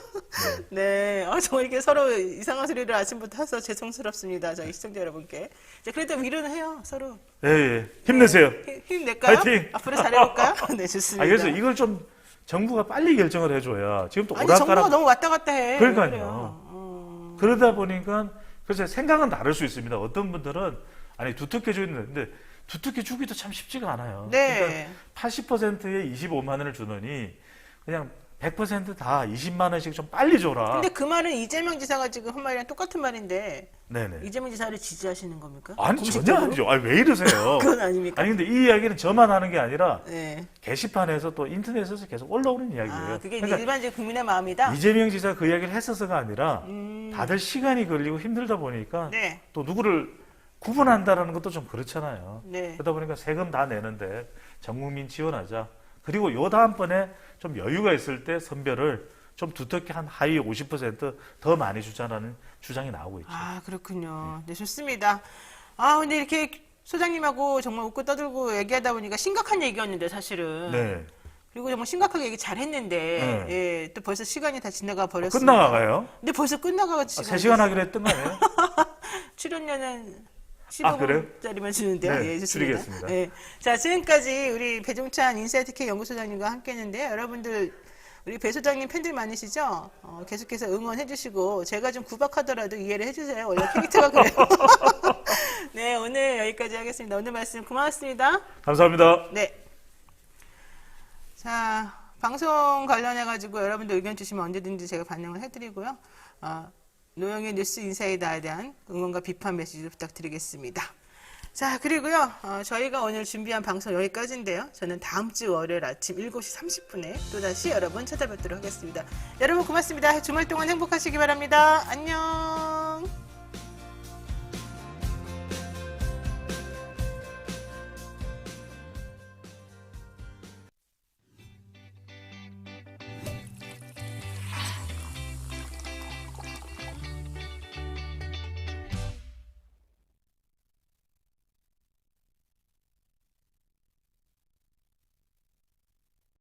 네. 네, 정말 이렇게 서로 이상한 소리를 아침부터 해서 죄송스럽습니다. 저희 시청자 여러분께. 자, 그래도 위로는 해요, 서로. 예, 예. 힘내세요. 힘낼까요? 파이팅! 앞으로 잘해볼까요? 네, 좋습니다. 그래서 이걸 좀 정부가 빨리 결정을 해줘야 지금 또 아니, 정부가 오락가락 너무 왔다 갔다 해. 그러니까요. 그래요. 그러다 보니까 그래서 생각은 다를 수 있습니다. 어떤 분들은 아니 두텁게 주는데 두텁게 주기도 참 쉽지가 않아요. 네. 그러니까 80%에 25만 원을 주느니 그냥 100%다 20만 원씩 좀 빨리 줘라. 근데 그 말은 이재명 지사가 지금 한 말이랑 똑같은 말인데 네네. 이재명 지사를 지지하시는 겁니까? 아니 전혀 공식적으로? 아니죠. 아니 왜 이러세요? 그건 아닙니까? 아니 근데 이 이야기는 저만 하는 게 아니라 네. 게시판에서 또 인터넷에서 계속 올라오는 이야기예요. 아, 그게 그러니까 일반적인 국민의 마음이다? 이재명 지사 그 이야기를 했어서가 아니라 다들 시간이 걸리고 힘들다 보니까 네. 또 누구를 구분한다라는 것도 좀 그렇잖아요. 네. 그러다 보니까 세금 다 내는데 전 국민 지원하자. 그리고 요 다음번에 좀 여유가 있을 때 선별을 좀 두텁게 한 하위 50%더 많이 주자라는 주장이 나오고 있죠. 아, 그렇군요. 네, 좋습니다. 아, 근데 이렇게 소장님하고 정말 웃고 떠들고 얘기하다 보니까 심각한 얘기였는데, 사실은. 네. 그리고 정말 심각하게 얘기 잘 했는데, 네. 예, 또 벌써 시간이 다 지나가 버렸습니다. 끝나가요? 근데 벌써 끝나가고 3시간 하기로 했던 거 아니에요? 출연료는 아, 그래요? 15분짜리만 주는데요. 네, 예, 좋습니다. 줄이겠습니다. 예. 자, 지금까지 우리 배종찬 인사이트K 연구소장님과 함께 했는데요. 여러분들, 우리 배 소장님 팬들 많으시죠? 계속해서 응원해 주시고, 제가 좀 구박하더라도 이해를 해 주세요. 원래 캐릭터가 그래요. 네, 오늘 여기까지 하겠습니다. 오늘 말씀 고맙습니다. 감사합니다. 네. 자, 방송 관련해가지고 여러분들 의견 주시면 언제든지 제가 반영을 해드리고요. 노영의 뉴스 인사이다에 대한 응원과 비판 메시지도 부탁드리겠습니다. 자, 그리고요, 저희가 오늘 준비한 방송 여기까지인데요. 저는 다음 주 월요일 아침 7시 30분에 또다시 여러분 찾아뵙도록 하겠습니다. 여러분 고맙습니다. 주말 동안 행복하시기 바랍니다. 안녕.